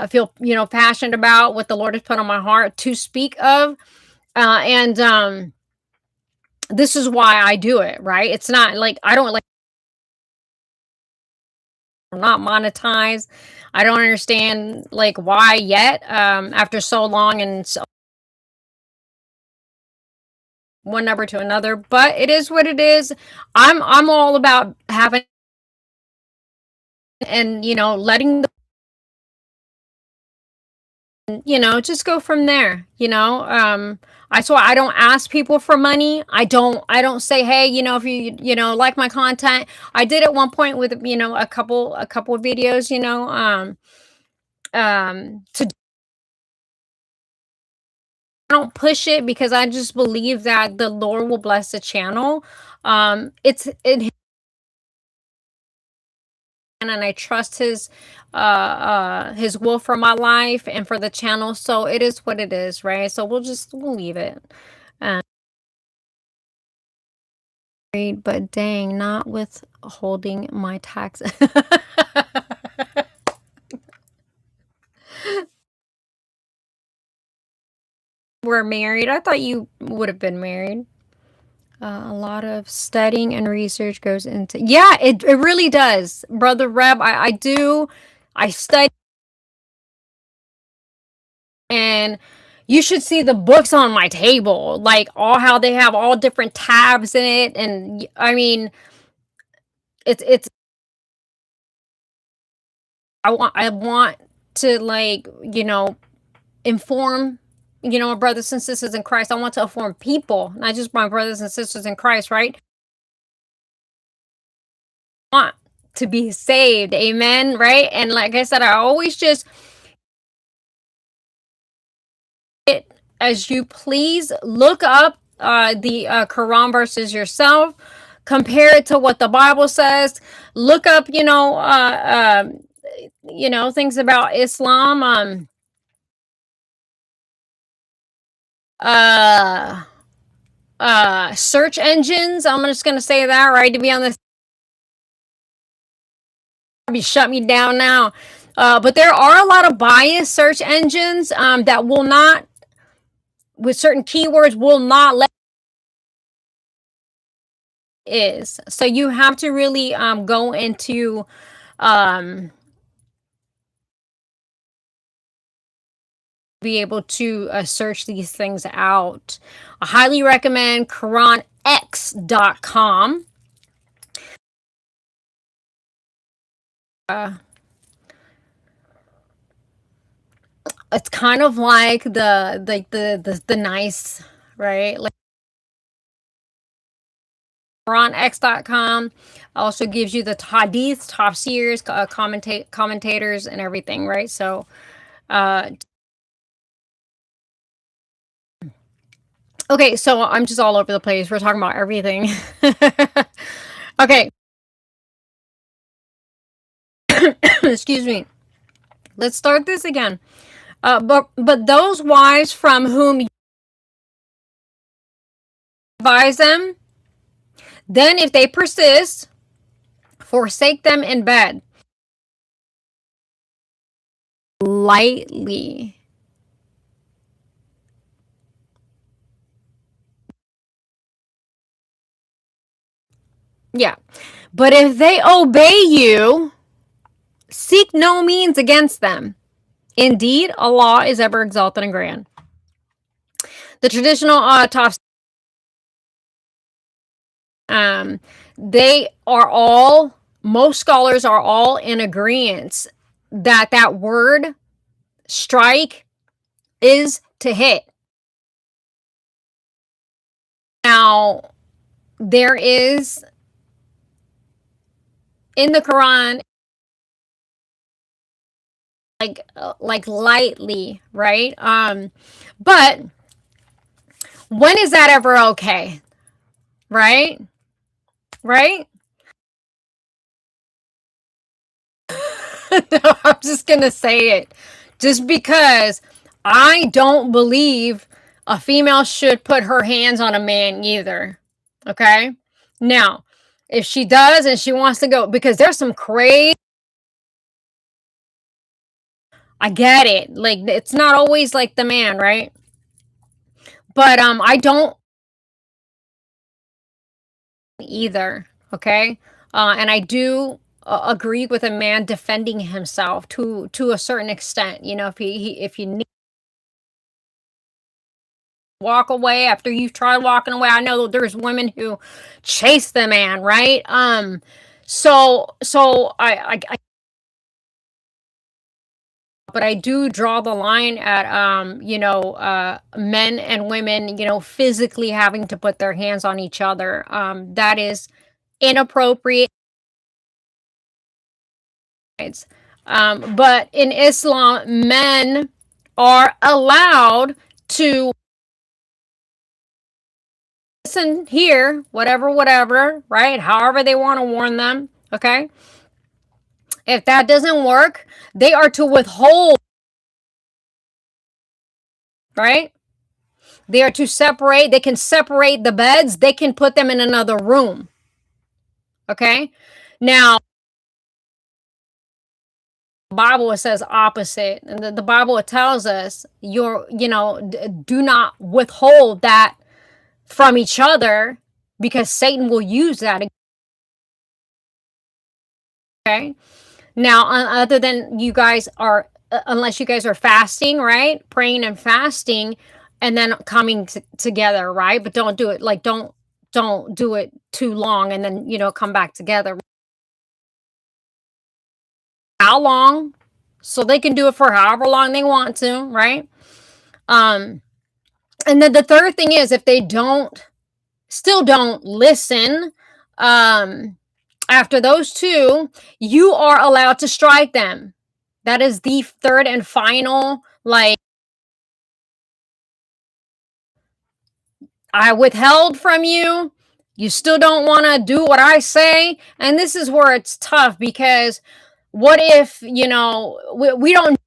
feel passionate about, what the Lord has put on my heart to speak of, and this is why I do it. Right? It's not like I don't like not monetized. I don't understand like why yet, after so long and so one number to another, but it is what it is. I'm all about having and letting the just go from there. That's why I don't ask people for money. I don't say, hey, if you like my content. I did at one point with a couple of videos, to I don't push it because I just believe that the Lord will bless the channel. It's in and I trust his will for my life and for the channel. So it is what it is, right? So we'll leave it. But dang, not withholding my taxes. We're married. I thought you would have been married. A lot of studying and research goes into. Yeah, it really does, brother Reb. I do. I study, and you should see the books on my table, like all how they have all different tabs in it, and I mean, it's. I want to like inform my brothers and sisters in Christ. I want to inform people, not just my brothers and sisters in Christ, right? I want to be saved, amen, right? And like I said, I always just as you please look up the Quran verses yourself, compare it to what the Bible says, look up things about Islam, uh search engines. I'm just gonna say that, right, to be on this be shut me down now. But there are a lot of biased search engines that will not, with certain keywords, will not let is. So you have to really go into um, be able to search these things out. I highly recommend QuranX.com. Uh, it's kind of like the nice, right? Like QuranX.com also gives you the hadiths, tafsirs, commentators, and everything, right? So, okay, so I'm just all over the place. We're talking about everything. Okay, excuse me. Let's start this again. But those wives from whom you advise them, then if they persist, forsake them in bed lightly. Yeah. But if they obey you, seek no means against them. Indeed, Allah is ever exalted and grand. The traditional top, they are all, most scholars are all in agreement that that word strike is to hit. Now, there is in the Quran, like lightly, right? But when is that ever okay? Right? Right? No, I'm just gonna say it. Just because I don't believe a female should put her hands on a man either. Okay? Now, if she does and she wants to go, because there's some crazy, I get it. Like, it's not always like the man, right? But I don't either. Okay? And I do agree with a man defending himself to a certain extent. You know, if you need to walk away after you've tried walking away, I know there's women who chase the man, right? So I but I do draw the line at men and women, physically having to put their hands on each other. That is inappropriate. But in Islam, men are allowed to listen, hear, whatever, right? However they want to warn them, okay? If that doesn't work, they are to withhold, right? They are to separate. They can separate the beds. They can put them in another room, okay? Now, the Bible, it says opposite. And the Bible, it tells us do not withhold that from each other, because Satan will use that. Okay. Now, other than you guys are, unless you guys are fasting, right? Praying and fasting, and then coming together, right? But don't do it like don't do it too long, and then come back together. How long? So they can do it for however long they want to, right? Um, and then the third thing is, if they still don't listen, after those two, you are allowed to strike them. That is the third and final, like, I withheld from you. You still don't want to do what I say. And this is where it's tough, because what if, we don't,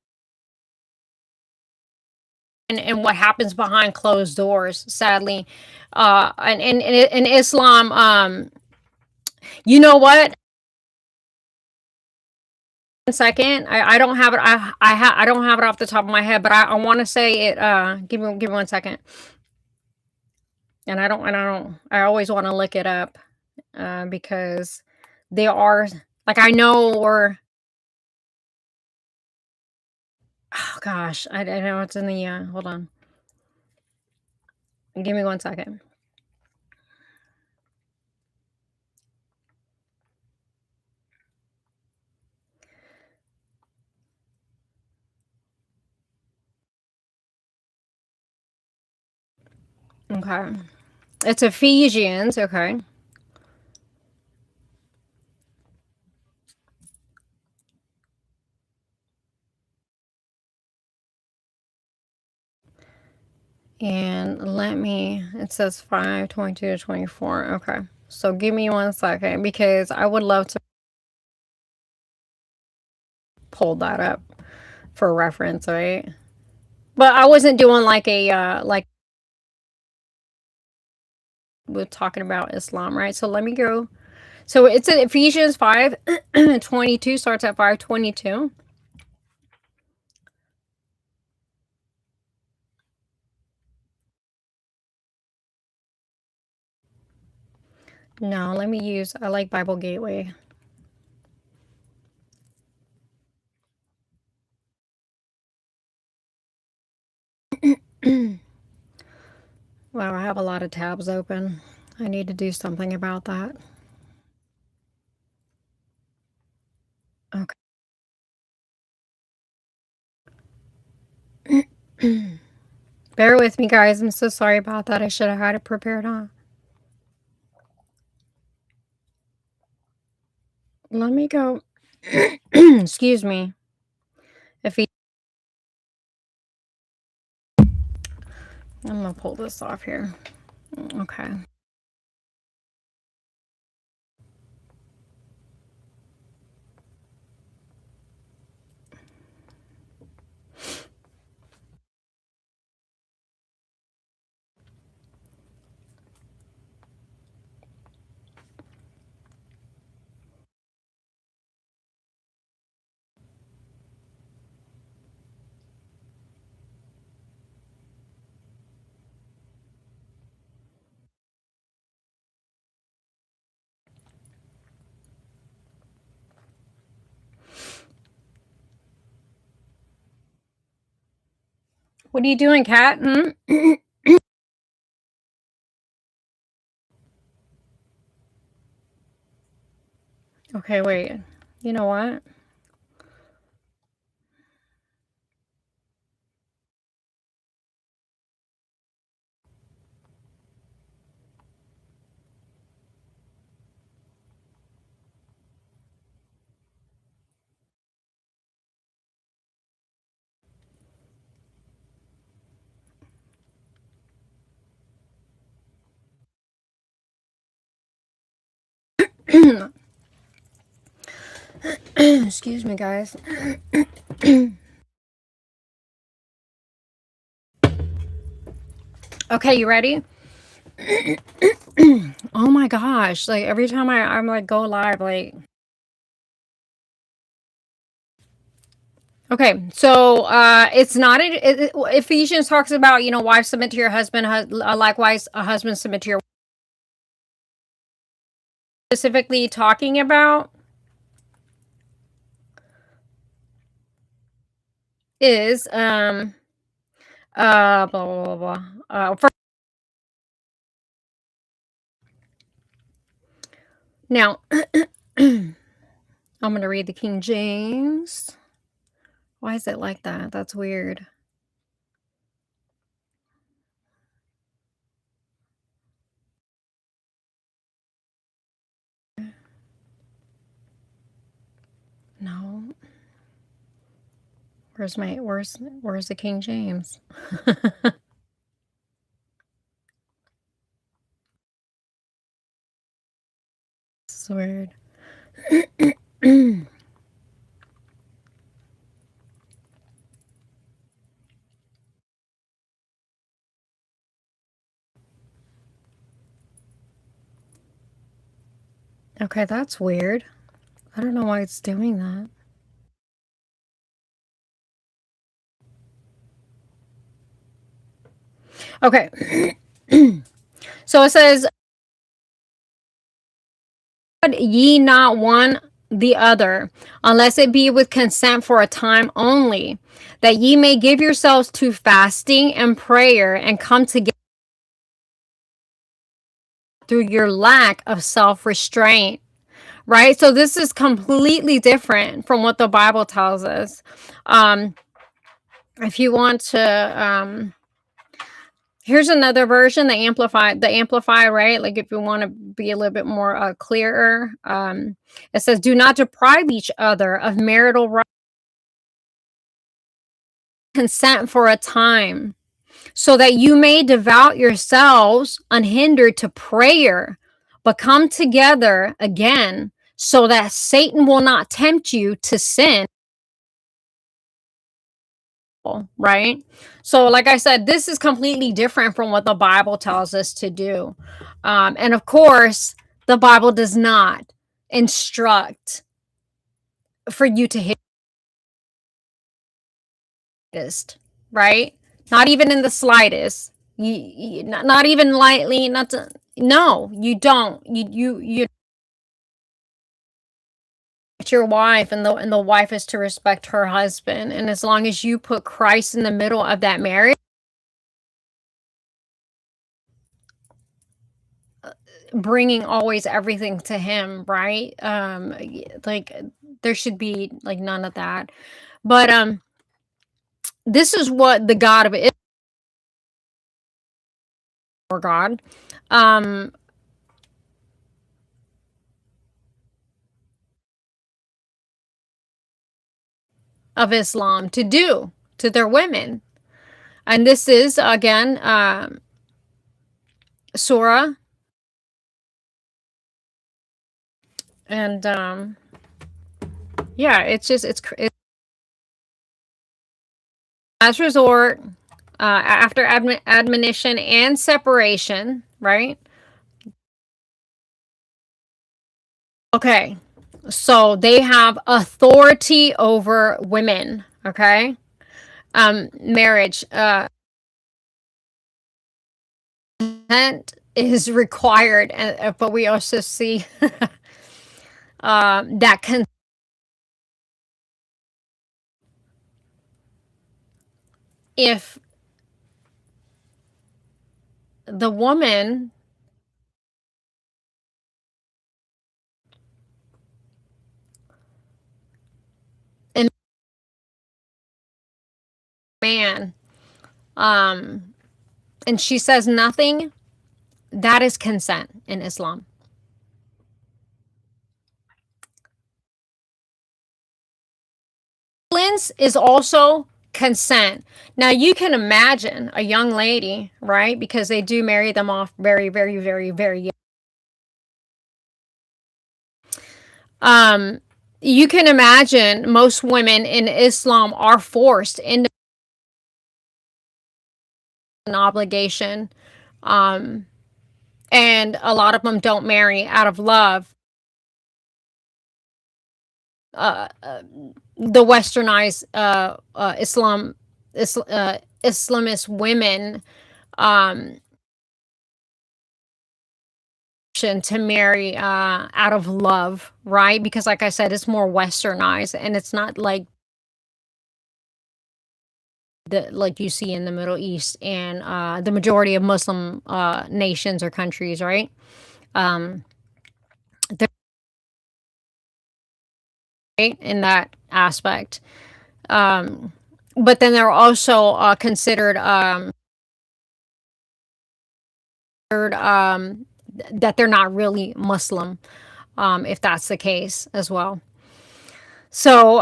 and what happens behind closed doors, sadly. And in Islam, you know what? 1 second. I don't have it. I don't have it off the top of my head, but I want to say it. Give me 1 second. And I always want to look it up, because they are, like, I know, or oh gosh, I know it's in the, hold on. Give me 1 second. Okay. It's Ephesians, okay. And it says 5:22 to 24. Okay. So give me 1 second, because I would love to pull that up for reference, right? But I wasn't doing like like we're talking about Islam, right? So let me go. So it's in Ephesians 5:22, starts at 5:22. No, I like Bible Gateway. Wow, I have a lot of tabs open. I need to do something about that. Okay. Bear with me, guys. I'm so sorry about that. I should have had it prepared, huh? Let me go. Excuse me. If he, I'm gonna pull this off here. Okay. What are you doing, Kat? Okay, wait. You know what? Excuse me, guys. Okay, you ready? Oh my gosh. Like every time I'm like go live, like okay, so it's not Ephesians talks about, you know, wives submit to your husband, likewise a husband submit to your specifically talking about is blah blah blah blah. Now I'm gonna read the King James. Why is it like that? That's weird. No. Where's the King James? This is weird. Okay, that's weird. I don't know why it's doing that. Okay. So it says, ye not one the other, unless it be with consent for a time only, that ye may give yourselves to fasting and prayer and come together through your lack of self-restraint. Right? So this is completely different from what the Bible tells us. If you want to here's another version, the amplify, right? Like if you want to be a little bit more clearer, it says, do not deprive each other of marital rights, consent for a time, so that you may devote yourselves unhindered to prayer, but come together again, so that Satan will not tempt you to sin. Right? So, like I said, this is completely different from what the Bible tells us to do. And of course, the Bible does not instruct for you to hit this, right? Not even in the slightest. Not even lightly. Not to, no, you don't. You your wife, and the wife is to respect her husband. And as long as you put Christ in the middle of that marriage, bringing always everything to him, right? Like there should be like none of that. But this is what the God of Israel, or God, um of Islam to do to their women. And this is again Surah, and yeah, it's just it's last resort, after admonition and separation, right? Okay, so they have authority over women. Okay, marriage, consent is required, but we also see that if the woman and man, um, and she says nothing, that is consent in Islam. Silence is also consent. Now you can imagine a young lady, right? Because they do marry them off very, very, very, very young. Um, you can imagine most women in Islam are forced into an obligation. Um, and a lot of them don't marry out of love. Uh, uh, the westernized Islamist women um, to marry out of love, right? Because like I said, it's more westernized, and it's not like the like you see in the Middle East and the majority of Muslim nations or countries, right? Um, they're right in that aspect. Um, but then they're also considered that they're not really Muslim, if that's the case as well. So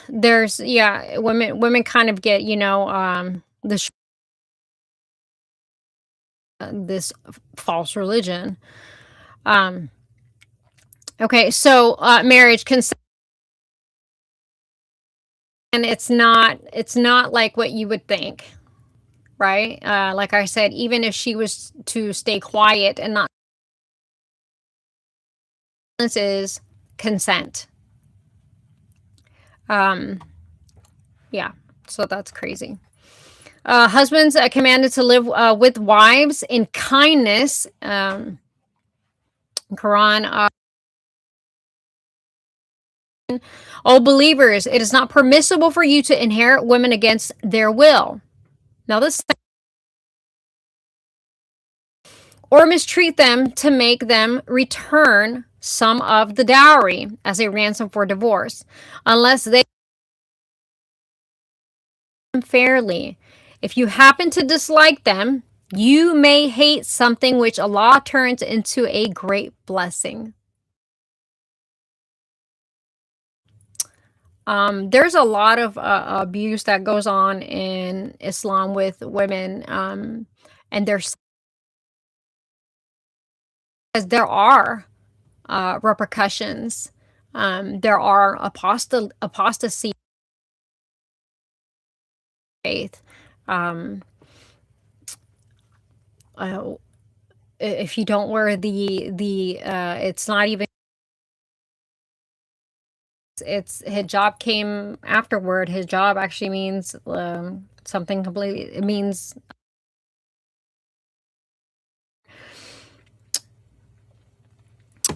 there's yeah, women kind of get this false religion. Um, okay, so marriage consent, and it's not like what you would think, right? Like I said, even if she was to stay quiet and not, this is consent. Um, yeah, so that's crazy. Husbands commanded to live with wives in kindness. Quran. O believers, it is not permissible for you to inherit women against their will. Now, this or mistreat them to make them return some of the dowry as a ransom for divorce, unless they fairly. If you happen to dislike them, you may hate something which Allah turns into a great blessing. There's a lot of abuse that goes on in Islam with women, and there are repercussions. There are apostasy faith. Um, uh, if you don't wear it's not even, it's hijab came afterward. Hijab actually means something completely. It means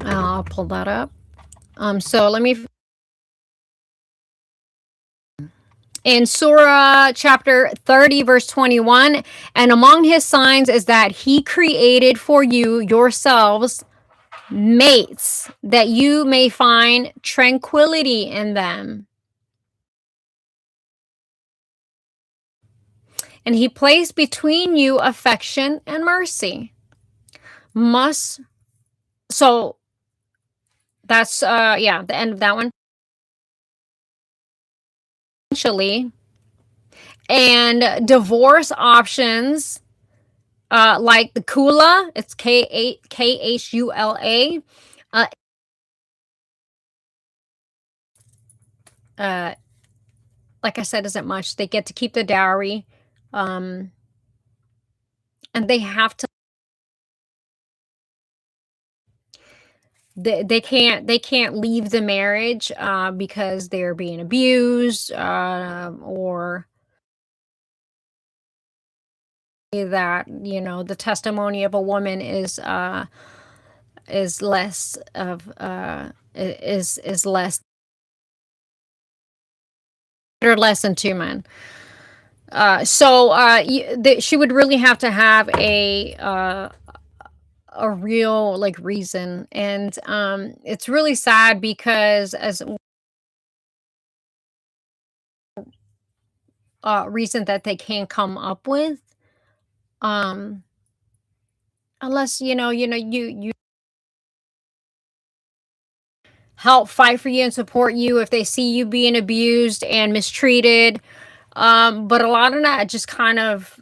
I'll pull that up. So let me. in Surah chapter 30, verse 21. And among his signs is that he created for you yourselves mates, that you may find tranquility in them. And he placed between you affection and mercy. Must so that's yeah, the end of that one. Essentially, and divorce options like the Khula, it's Khula. Uh, uh, like I said, isn't much. They get to keep the dowry, um, and they can't leave the marriage because they're being abused or that the testimony of a woman is less of is less or less than two men. She would really have to have a real like reason, and it's really sad because as reason that they can't come up with, um unless you help fight for you and support you if they see you being abused and mistreated. But a lot of that just kind of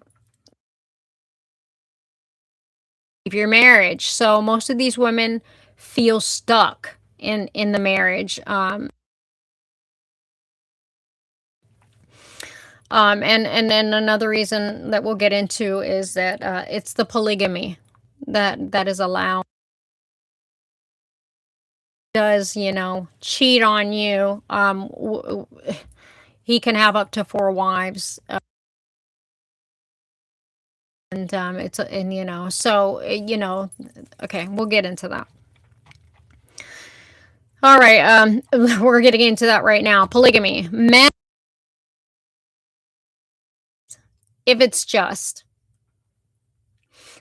your marriage. So most of these women feel stuck in the marriage. And then another reason that we'll get into is that it's the polygamy that is allowed. Does cheat on you? He can have up to four wives, and it's and so okay, we'll get into that. All right, we're getting into that right now. Polygamy, men, if it's just.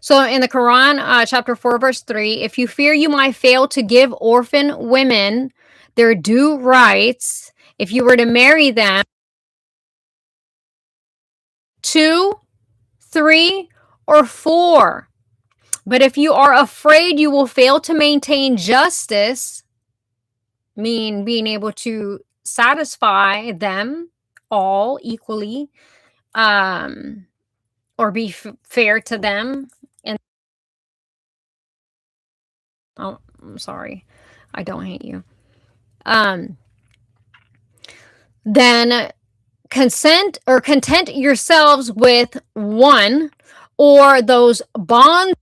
So in the Quran, chapter 4, verse 3, if you fear you might fail to give orphan women their due rights, if you were to marry them, 2, 3, or 4. But if you are afraid you will fail to maintain justice, mean being able to satisfy them all equally, or be fair to them. And oh, I'm sorry, I don't hate you. Then content yourselves with one or those bond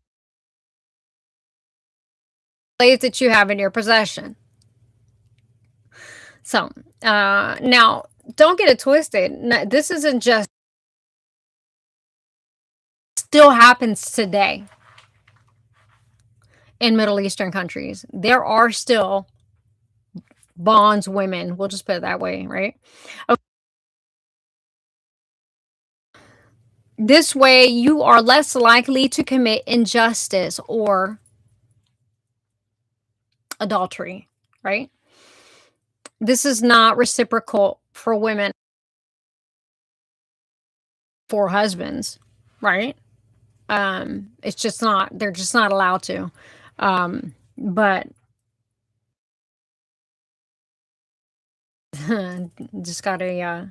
slaves that you have in your possession. So now don't get it twisted. This isn't just still happens today in Middle Eastern countries. There are still bondswomen. We'll just put it that way, right? Okay. This way, you are less likely to commit injustice or adultery, right? This is not reciprocal for women for husbands, right? It's just not, they're just not allowed to. But just got a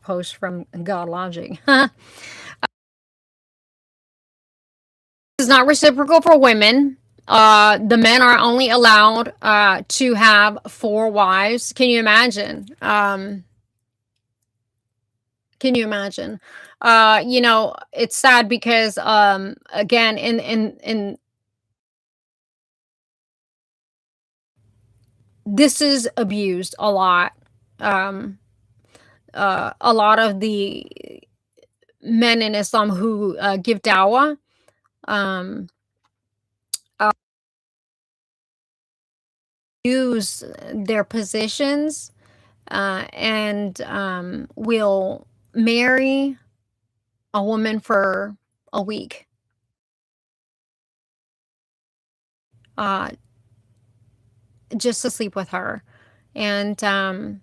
post from God Logic. It's not reciprocal for women. The men are only allowed to have 4 wives. Can you imagine? Can you imagine? It's sad because again, in this is abused a lot. Um, a lot of the men in Islam who give dawah, um, uh, use their positions and will marry a woman for a week, uh, just to sleep with her. And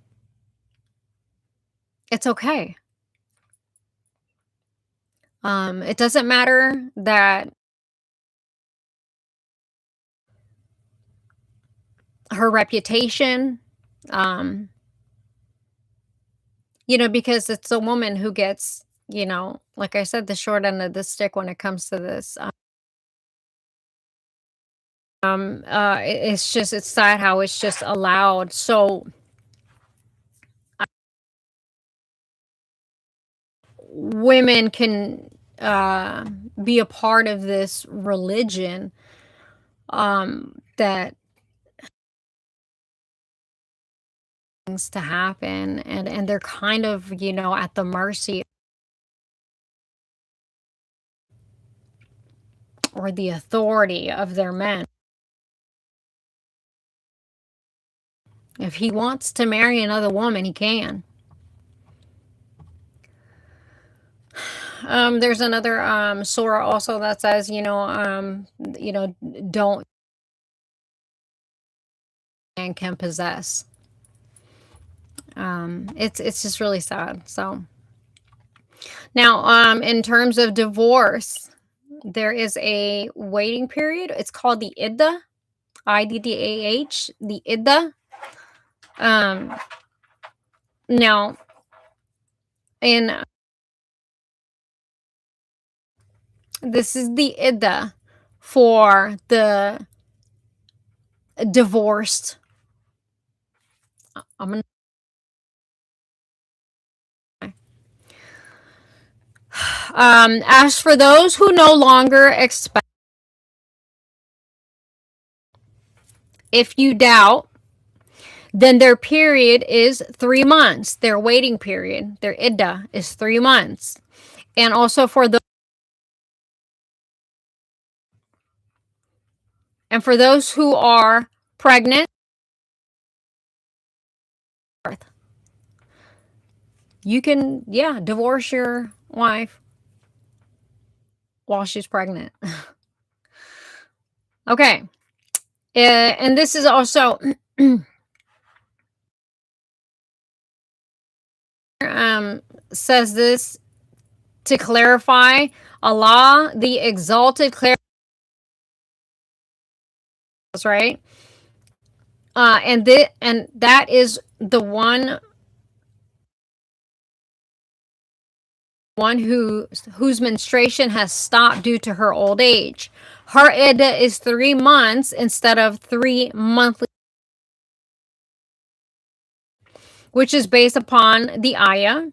it's okay. It doesn't matter that her reputation, um, because it's a woman who gets, like I said, the short end of the stick when it comes to this. It's sad how it's just allowed. So women can be a part of this religion, that things to happen, and they're kind of, at the mercy or the authority of their men. If he wants to marry another woman, he can. There's another surah also that says, don't and can possess. It's just really sad. So now, in terms of divorce, there is a waiting period. It's called the iddah, IDDAH, the iddah. Now, in this is the iddah for the divorced. I'm gonna. As for those who no longer expect, if you doubt, then their period is 3 months. Their waiting period, their iddah, is 3 months. And also for those who are pregnant, you can, divorce your wife while she's pregnant. Okay. And this is also says this to clarify, Allah, the exalted, clarifies, right? And that is the one whose menstruation has stopped due to her old age. Her iddah is 3 months instead of 3 monthly, which is based upon the ayah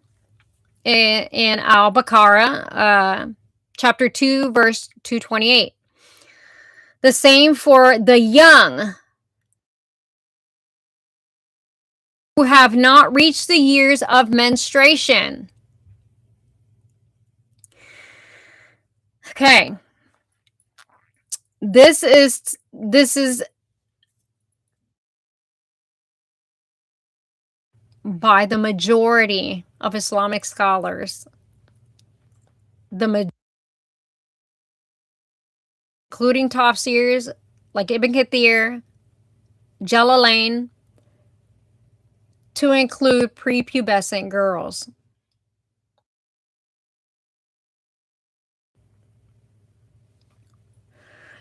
in Al-Baqarah, chapter 2, verse 228. The same for the young who have not reached the years of menstruation. Okay. This is by the majority of Islamic scholars. Including tafsirs like Ibn Kathir, Jalalain, to include prepubescent girls.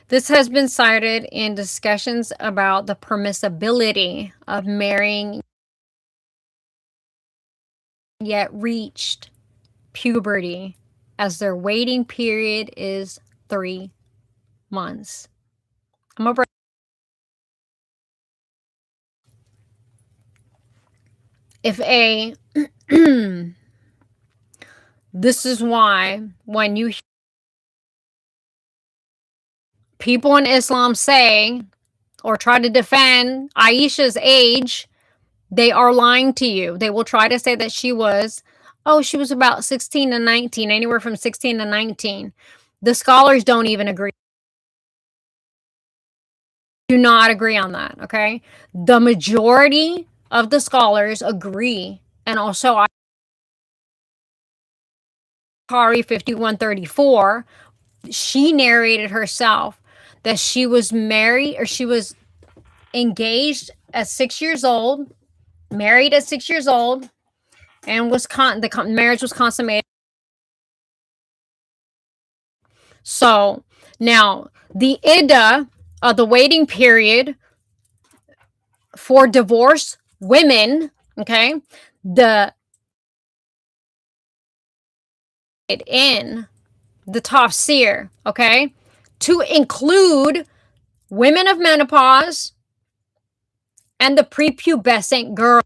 This has been cited in discussions about the permissibility of marrying yet reached puberty, as their waiting period is 3 months. I'm gonna this is why when you people in Islam say or try to defend Aisha's age, they are lying to you. They will try to say that she was about 16 to 19, anywhere from 16 to 19. The scholars don't even agree. Do not agree on that, okay? The majority of the scholars agree, and also Kari 5134, she narrated herself that she was married, or she was engaged at 6 years old, married at 6 years old, and the marriage was consummated. So now the iddah, the waiting period for divorced women, okay, the in the tafsir, okay, to include women of menopause and the prepubescent girl,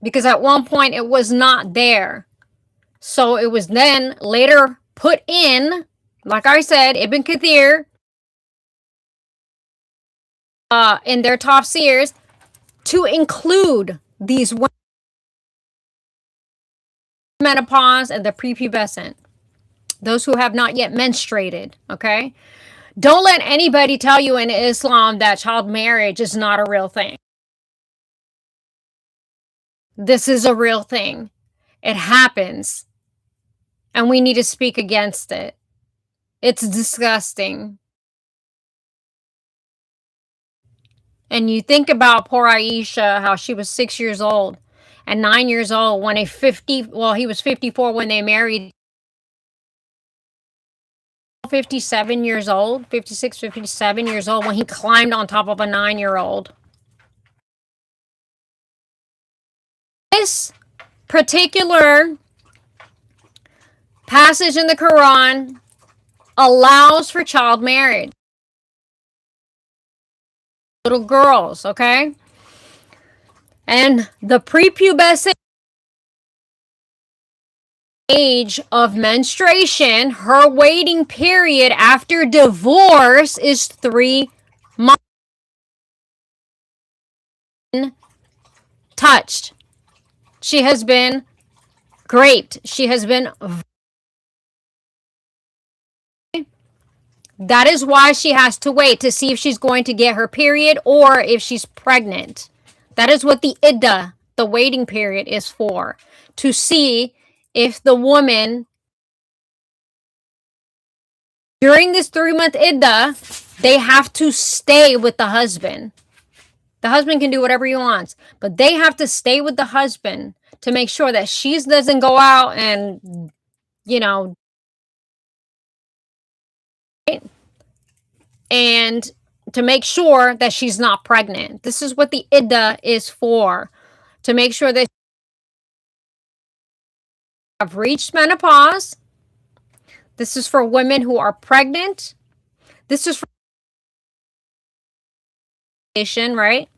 because at one point it was not there. So it was then later put in, like I said, Ibn Kathir, in their tafsirs, to include these women, menopause and the prepubescent, those who have not yet menstruated, okay? Don't let anybody tell you in Islam that child marriage is not a real thing. This is a real thing. It happens. And we need to speak against it. It's disgusting. And you think about poor Aisha, how she was 6 years old and 9 years old when he was 54 when they married. 57 years old, 56, 57 years old when he climbed on top of a 9-year-old. This particular passage in the Quran allows for child marriage. Little girls, okay? And the prepubescent age of menstruation, her waiting period after divorce is 3 months. Touched. She has been raped. She has been. That is why she has to wait to see if she's going to get her period or if she's pregnant. That is what the iddah, the waiting period, is for. To see if the woman, during this 3-month iddah, they have to stay with the husband. The husband can do whatever he wants, but they have to stay with the husband to make sure that she doesn't go out and, and to make sure that she's not pregnant. This is what the iddah is for, to make sure that have reached menopause. This is for women who are pregnant. This is for right?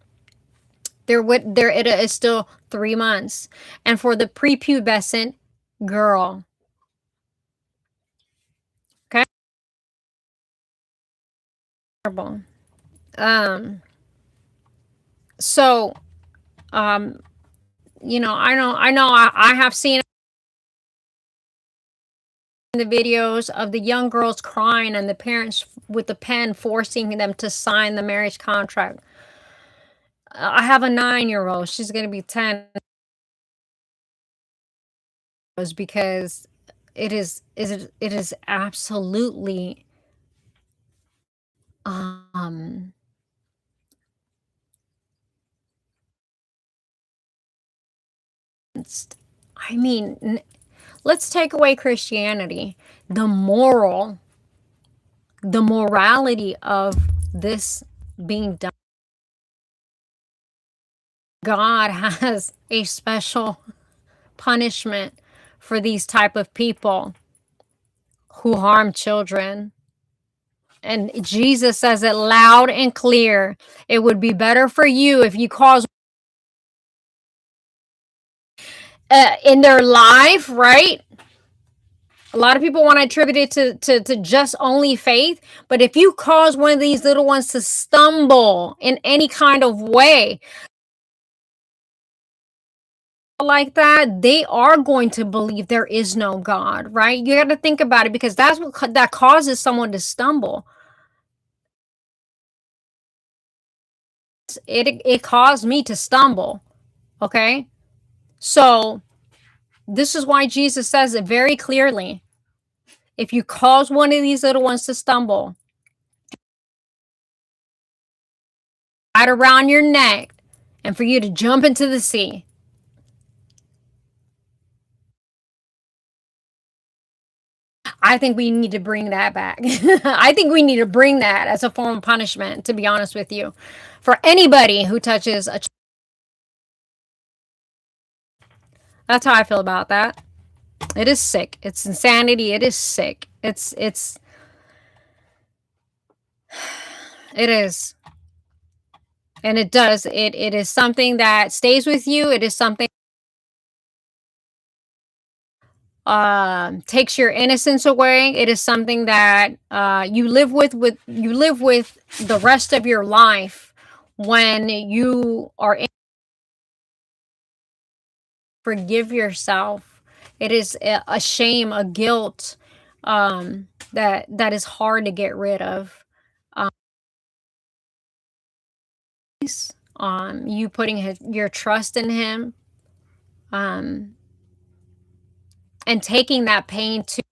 Their iddah is still 3 months, and for the prepubescent girl. Okay. So, I have seen the videos of the young girls crying and the parents with the pen forcing them to sign the marriage contract. I have a 9-year-old. She's going to be 10. Because it is absolutely let's take away Christianity. The morality of this being done. God has a special punishment for these type of people who harm children. And Jesus says it loud and clear. It would be better for you if you cause in their life, right? A lot of people want to attribute it to just only faith. But if you cause one of these little ones to stumble in any kind of way like that, they are going to believe there is no God, right? You got to think about it, because that's what that causes someone to stumble. it caused me to stumble. Okay? So this is why Jesus says it very clearly. If you cause one of these little ones to stumble, right around your neck, and for you to jump into the sea. I think we need to bring that back. I think we need to bring that as a form of punishment, to be honest with you, for anybody who touches a. That's how I feel about that. It is sick. It's insanity. It is sick. It is. And it does. It is something that stays with you. It is something takes your innocence away. It is something that you live with the rest of your life when you are in. Forgive yourself. It is a shame, a guilt that is hard to get rid of. You putting your trust in him, and taking that pain to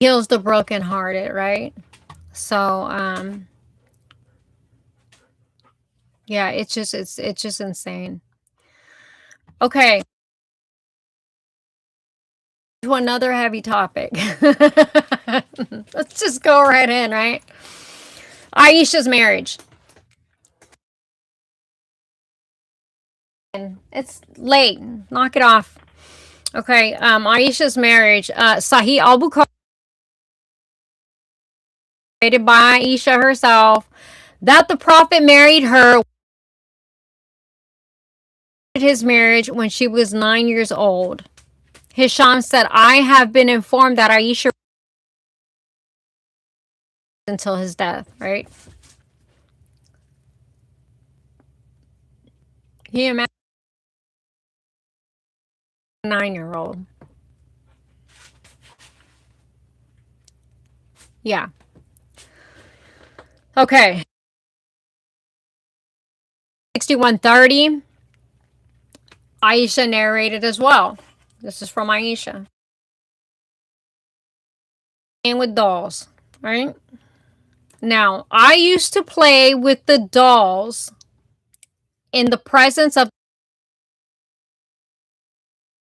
heals the brokenhearted, right? So yeah, it's just insane. Okay, to another heavy topic. Let's just go right in, right? Aisha's marriage. And it's late. Knock it off. Okay, Aisha's marriage. Sahih al-Bukhari, created by Aisha herself, that the Prophet married her his marriage when she was 9 years old. Hisham said, I have been informed that Aisha until his death, right? He imagine a 9-year-old. Yeah. Okay. 6130. Aisha narrated as well. This is from Aisha. And with dolls, right? Now, I used to play with the dolls in the presence of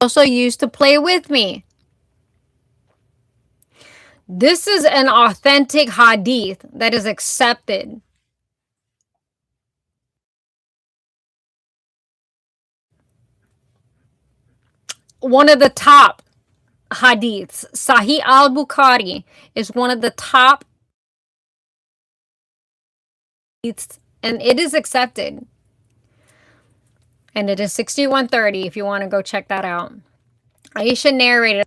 also used to play with me. This is an authentic hadith that is accepted. One of the top hadiths, Sahih al-Bukhari, is one of the top hadiths, and it is accepted. And it is 6130 if you want to go check that out. Aisha narrated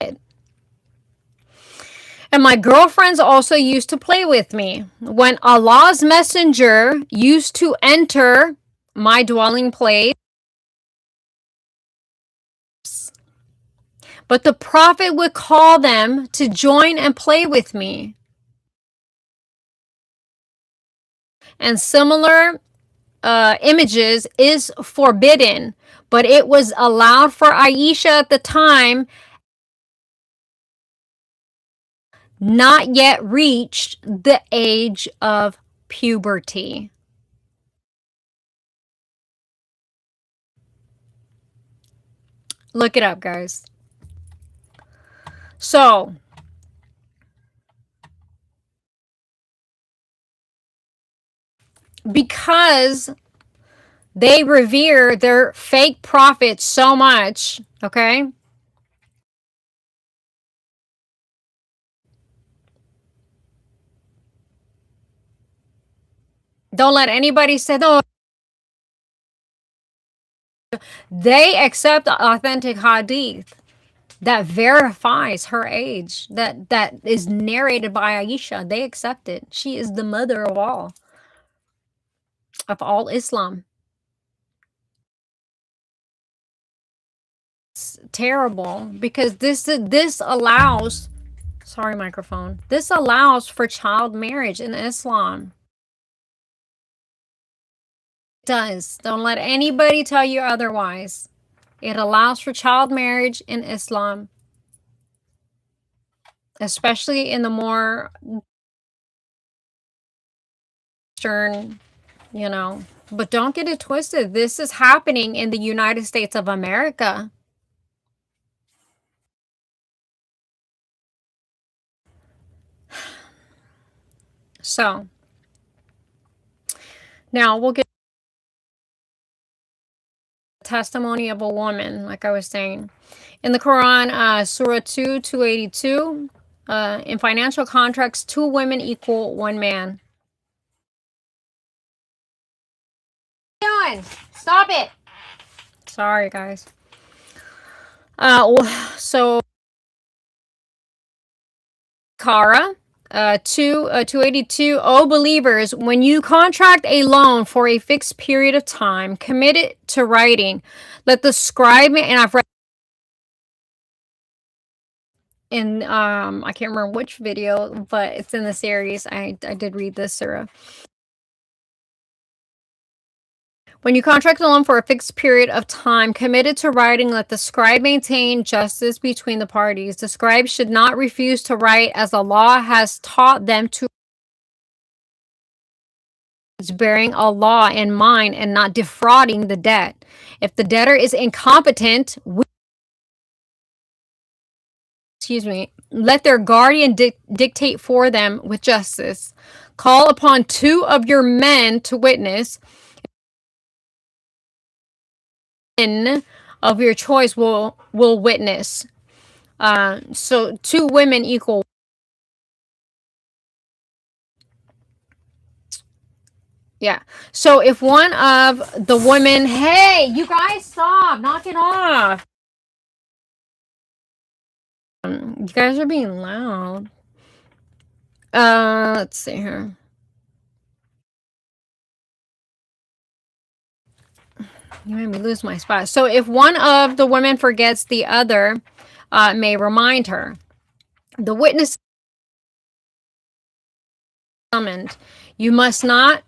it. And my girlfriends also used to play with me. When Allah's messenger used to enter my dwelling place, but the Prophet would call them to join and play with me. And similar images is forbidden, but it was allowed for Aisha at the time, not yet reached the age of puberty. Look it up, guys. So, because they revere their fake prophets so much, okay? Don't let anybody say, oh, they accept authentic hadith that verifies her age, that is narrated by Aisha. They accept it. She is the mother of all Islam. It's terrible because this allows Sorry, microphone. This allows for child marriage in Islam. It does. Don't let anybody tell you otherwise. It allows for child marriage in Islam, especially in the more Western, you know. But don't get it twisted. This is happening in the United States of America. So, now we'll get the testimony of a woman, like I was saying. In the Quran, Surah 2, 282, in financial contracts, 2 women equal 1 man. What are you doing? Stop it. Sorry, guys. So, Kara, 282, O believers, when you contract a loan for a fixed period of time, commit it to writing. Let the scribe, and I've read in, I can't remember which video, but it's in the series. I did read this, Sarah. When you contract a loan for a fixed period of time, committed to writing, let the scribe maintain justice between the parties. The scribe should not refuse to write as the law has taught them to, bearing a law in mind and not defrauding the debt. If the debtor is incompetent, let their guardian dictate for them with justice. Call upon 2 of your men to witness. Men of your choice will witness. So 2 women equal. Yeah. So if one of the women, hey, you guys stop, knock it off. You guys are being loud. Let's see here. You made me lose my spot. So if one of the women forgets, the other may remind her. The witness summoned. You must not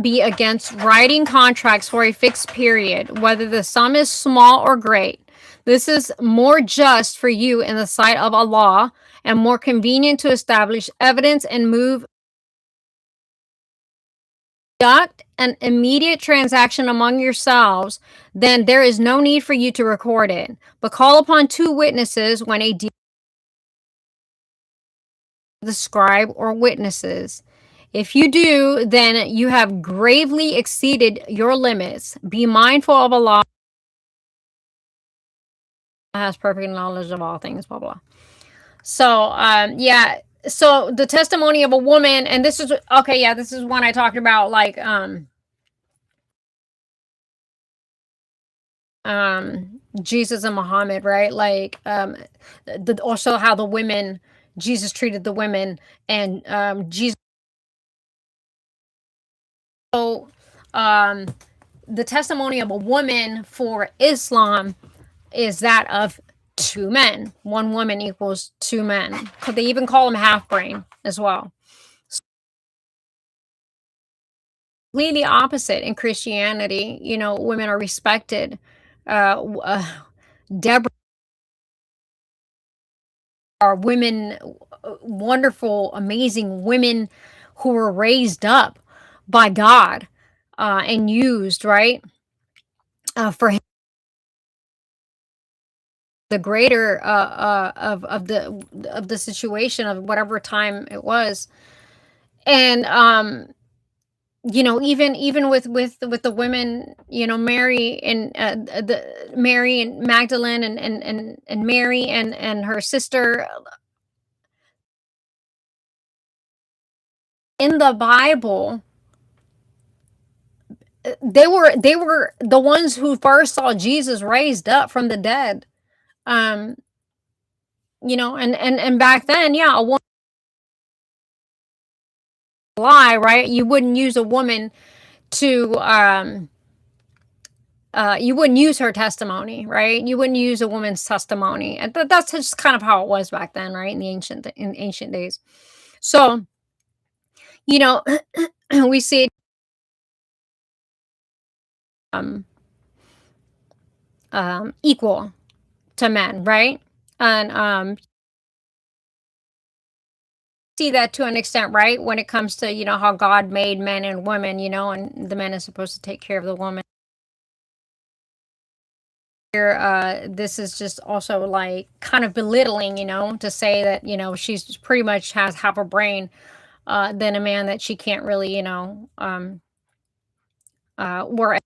be against writing contracts for a fixed period, whether the sum is small or great. This is more just for you in the sight of Allah and more convenient to establish evidence and move. Conduct an immediate transaction among yourselves, then there is no need for you to record it. But call upon 2 witnesses when a deal, the scribe or witnesses. If you do, then you have gravely exceeded your limits. Be mindful of Allah, has perfect knowledge of all things, blah, blah. So, yeah. So the testimony of a woman, and this is, okay, yeah, this is one I talked about, like, Jesus and Muhammad, right? Like, also how the women, Jesus treated the women, and Jesus. So, the testimony of a woman for Islam is that of 2 men. 1 woman equals 2 men. Could they even call them half brain as well? Completely opposite in Christianity. You know, women are respected. Deborah are women, wonderful, amazing women who were raised up by God and used, right, for the greater of the situation of whatever time it was. And you know, even with the women, you know, Mary and the Mary and Magdalene and Mary and her sister in the Bible, they were the ones who first saw Jesus raised up from the dead. Um, you know, and back then, yeah, a woman lie, right? You wouldn't use a woman to you wouldn't use her testimony, right? You wouldn't use a woman's testimony, and that's just kind of how it was back then, right? In ancient days. So, you know, we see um, equal to men, right? And see that to an extent, right? When it comes to, how God made men and women, and the man is supposed to take care of the woman. Here, this is just also like kind of belittling, to say that, she's pretty much has half a brain than a man, that she can't really, work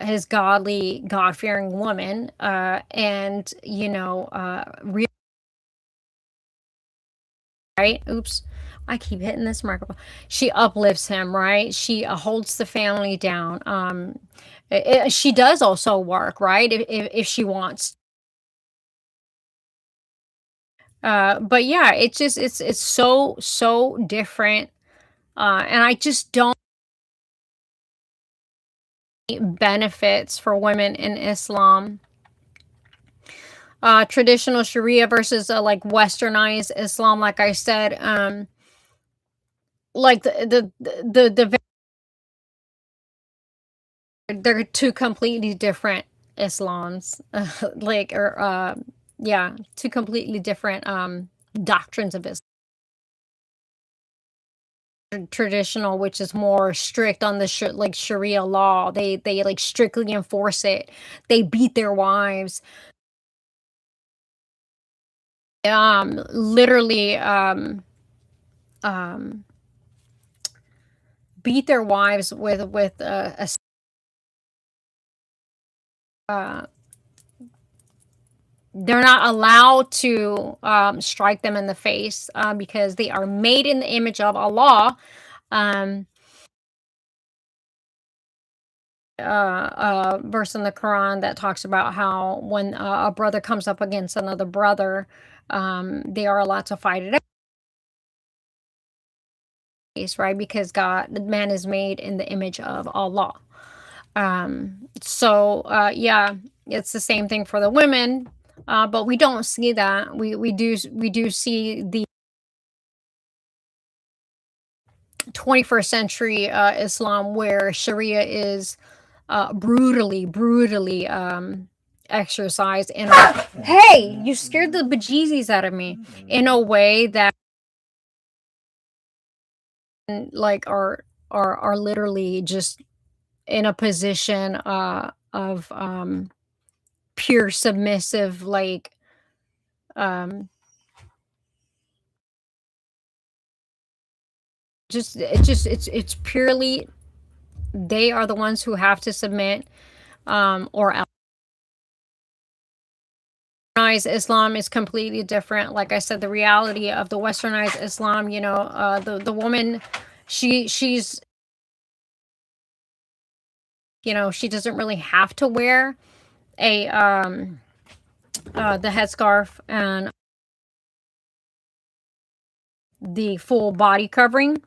his godly, God fearing woman, and, right? Oops. I keep hitting this microphone. She uplifts him, right? She holds the family down. She does also work, right? If she wants. But yeah, it's so different. And I just don't see benefits for women in Islam. Traditional Sharia versus like westernized Islam, like I said, like the they're two completely different Islams, like, or yeah, two completely different doctrines of Islam. Traditional, which is more strict on the like Sharia law. They like strictly enforce it. They beat their wives. Literally um beat their wives with uh they're not allowed to strike them in the face, because they are made in the image of Allah. Um, Verse in the Quran that talks about how when a brother comes up against another brother, they are allowed to fight it out, right? Because the man is made in the image of Allah. So yeah, it's the same thing for the women, but we don't see that. We do see the 21st century Islam, where Sharia is brutally exercised in a hey, you scared the bejesus out of me, in a way that like are literally just in a position of pure submissive, like it's purely they are the ones who have to submit, or else. Westernized Islam is completely different. Like I said, the reality of the westernized Islam, the woman, she's she doesn't really have to wear a the headscarf and the full body covering.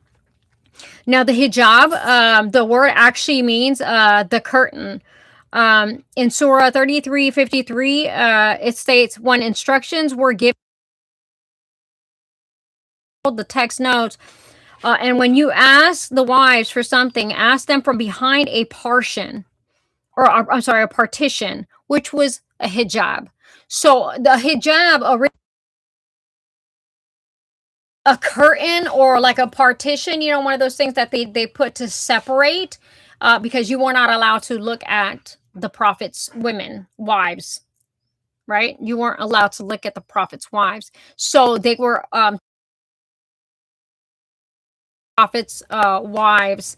Now, the hijab, the word actually means the curtain. In Surah 33:53, it states, when instructions were given, the text notes, and when you ask the wives for something, ask them from behind a partition, or I'm sorry, a partition, which was a hijab. So the hijab, a curtain or like a partition, one of those things that they put to separate, because you were not allowed to look at the prophet's wives, right? You weren't allowed to look at the prophet's wives. So they were prophet's wives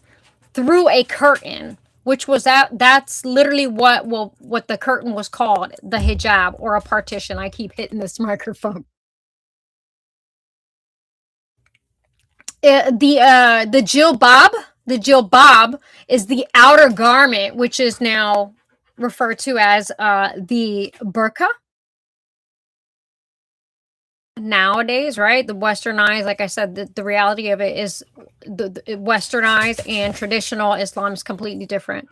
through a curtain, which was that's literally what the curtain was called, the hijab, or a partition. I keep hitting this microphone. The jilbab is the outer garment, which is now referred to as the burqa. nowadays, right? The westernized, like I said, the reality of it is the westernized and traditional Islam is completely different.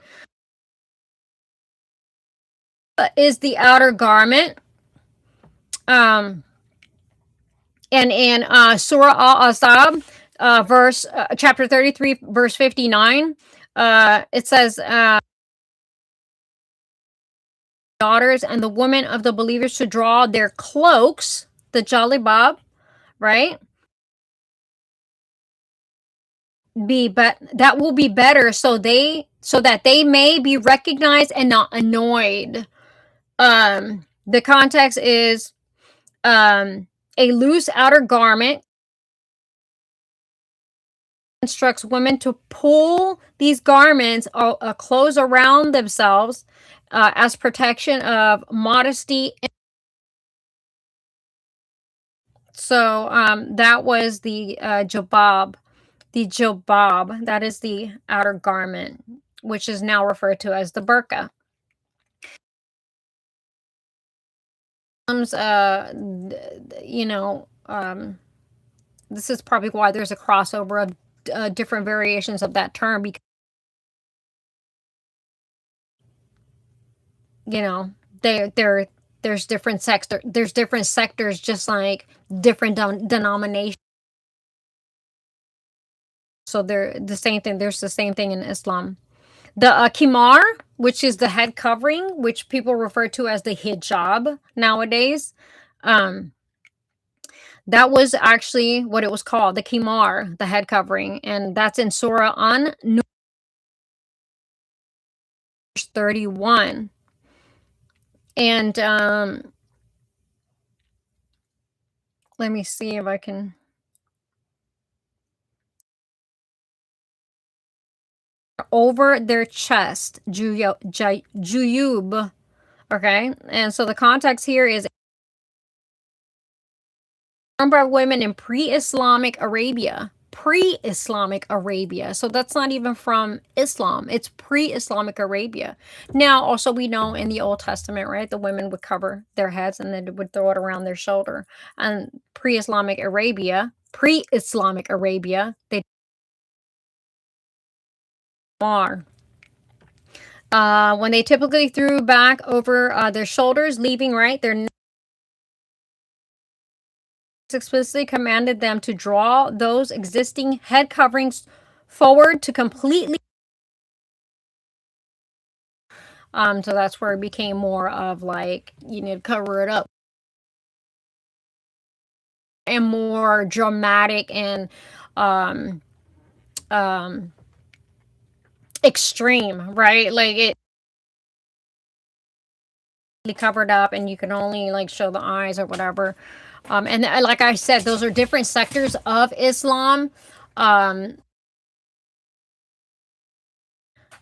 Is the outer garment. Um, and in Surah Al-Ahzab, chapter 33, verse 59, it says, daughters and the women of the believers should draw their cloaks, the jalibab, right? But that will be better so that they may be recognized and not annoyed. The context is a loose outer garment instructs women to pull these garments or clothes around themselves as protection of modesty. So that was the jabab. The jilbab, that is the outer garment, which is now referred to as the burqa. You know, this is probably why there's a crossover of different variations of that term, because you know there's different sectors, just like different denominations. So they're the same thing. There's the same thing in Islam. The kimar, which is the head covering, which people refer to as the hijab nowadays. Um, that was actually what it was called, the kimar, the head covering, and that's in Surah An, 31. And let me see if I can. Over their chest, juyub. Okay, and so the context here is number of women in pre-Islamic Arabia. Pre-Islamic Arabia. So that's not even from Islam. It's pre-Islamic Arabia. Now, also we know in the Old Testament, right, the women would cover their heads and then would throw it around their shoulder. And pre-Islamic Arabia, they are. When they typically threw back over their shoulders, leaving right their explicitly commanded them to draw those existing head coverings forward to completely. So that's where it became more of like you need to cover it up and more dramatic and um um extreme, right? Like it covered up and you can only like show the eyes or whatever. And like I said, those are different sectors of Islam. Um,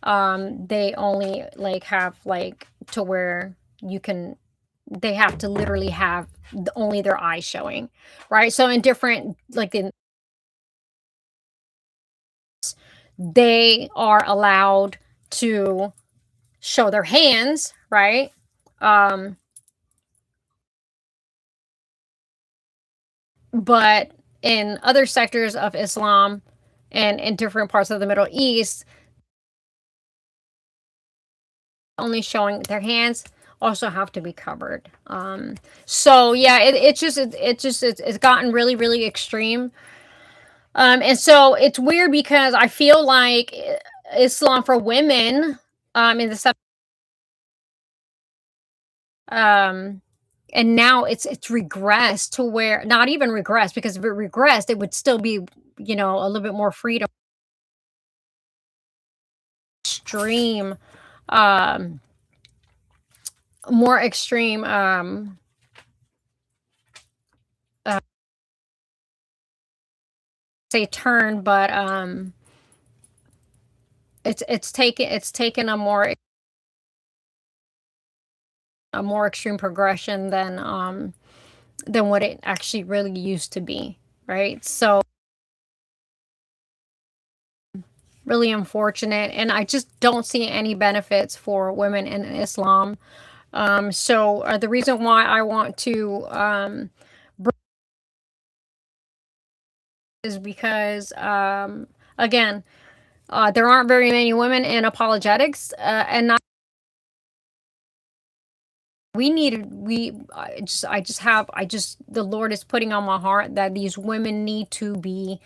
they only like have like to where you can they have to literally have only their eyes showing, right? So in different like in they are allowed to show their hands, right? um but in other sectors of Islam and in different parts of the Middle East, only showing their hands also have to be covered. So yeah, it's gotten really really extreme. And so it's weird because I feel like Islam for women in the um and now it's regressed to where, not even regressed, because if it regressed it would still be, you know, a little bit more freedom. Extreme, um more extreme, uh, say turn, but it's taken a more extreme progression than what it actually really used to be, right? So really unfortunate, and I just don't see any benefits for women in Islam. So the reason why I want to is because, again, there aren't very many women in apologetics, and not we need we I just the Lord is putting on my heart that these women need to be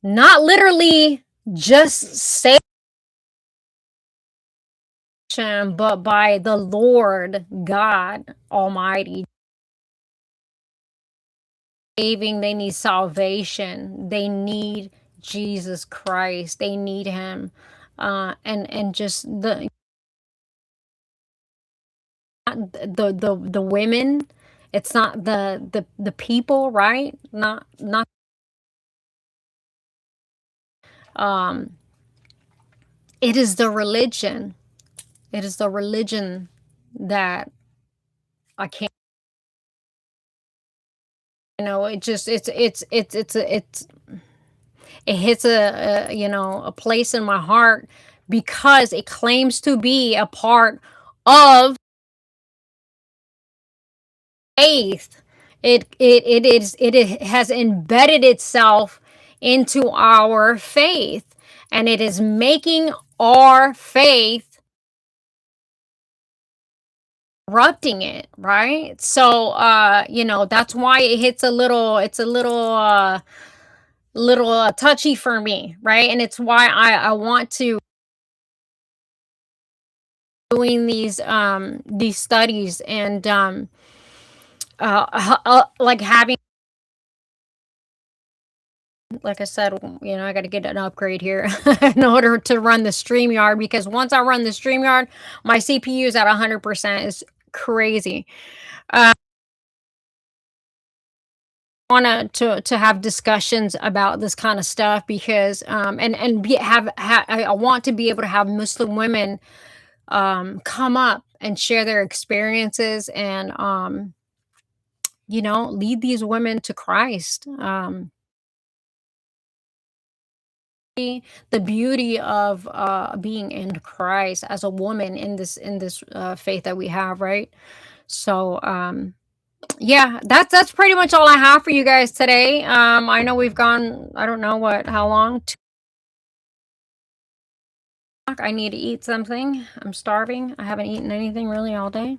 not literally just saved, but by the Lord God Almighty. Saving, they need salvation. They need Jesus Christ. They need him. And just the women, it's not the people, right? Not um it is the religion. It is the religion that I can't, it just it hits a place in my heart because it claims to be a part of faith. It has embedded itself into our faith, and it is making our faith, corrupting it, right? So that's why it hits a little, it's a little touchy for me, right? And it's why I want to doing these studies, and like having, like I said, I got to get an upgrade here in order to run the StreamYard, because once I run the StreamYard, my CPU is at 100%. It's crazy. Want to have discussions about this kind of stuff, because I want to be able to have Muslim women come up and share their experiences, and lead these women to Christ. The beauty of being in Christ as a woman in this faith that we have, right? So yeah, that's pretty much all I have for you guys today. I know we've gone, I don't know how long. I need to eat something. I'm starving. I haven't eaten anything really all day.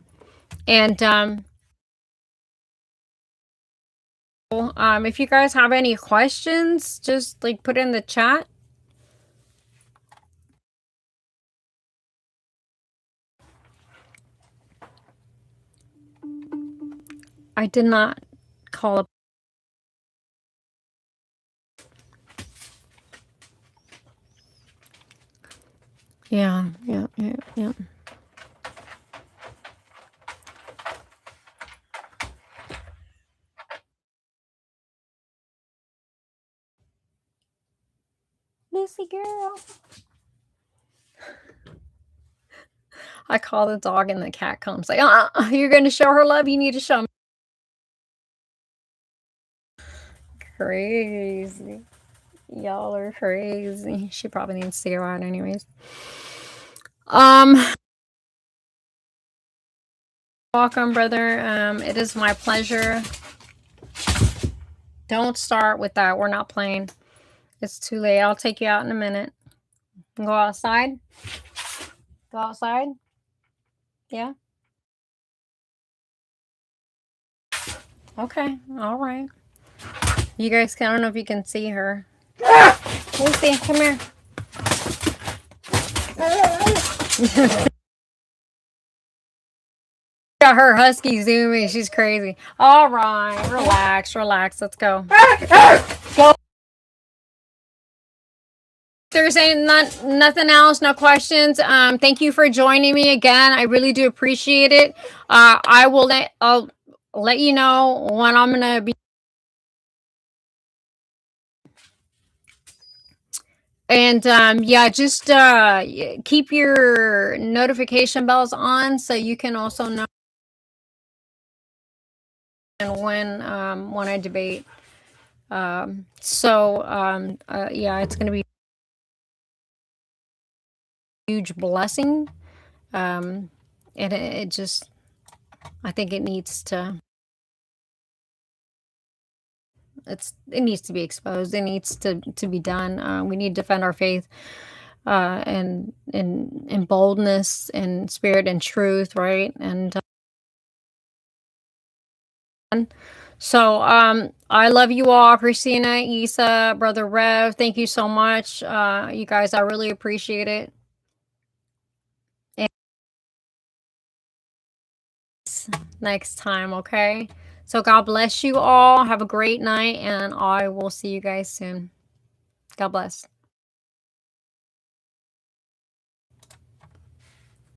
And if you guys have any questions, just like put in the chat. I did not call up. Yeah, yeah, yeah, yeah. Lucy girl. I call the dog and the cat comes like, you're going to show her love. You need to show me. Crazy. Y'all are crazy. She probably needs to go out anyways. Welcome, brother. It is my pleasure. Don't start with that. We're not playing. It's too late. I'll take you out in a minute. Go outside. Go outside. Yeah. Okay. All right. You guys can, I don't know if you can see her. Lucy, come here. Got her husky zooming. She's crazy. All right. Relax. Relax. Let's go. Go. There's nothing else, no questions. Thank you for joining me again. I really do appreciate it. I'll let you know when I'm gonna be. And yeah, just keep your notification bells on so you can also know when I debate. Yeah, it's gonna be a huge blessing. And it just, I think it needs to. it needs to be exposed. It needs to be done. We need to defend our faith, and in boldness and spirit and truth, right? And so I love you all, Christina, Isa, Brother Rev. Thank you so much, you guys. I really appreciate it. And next time, okay? So God bless you all. Have a great night, and I will see you guys soon. God bless.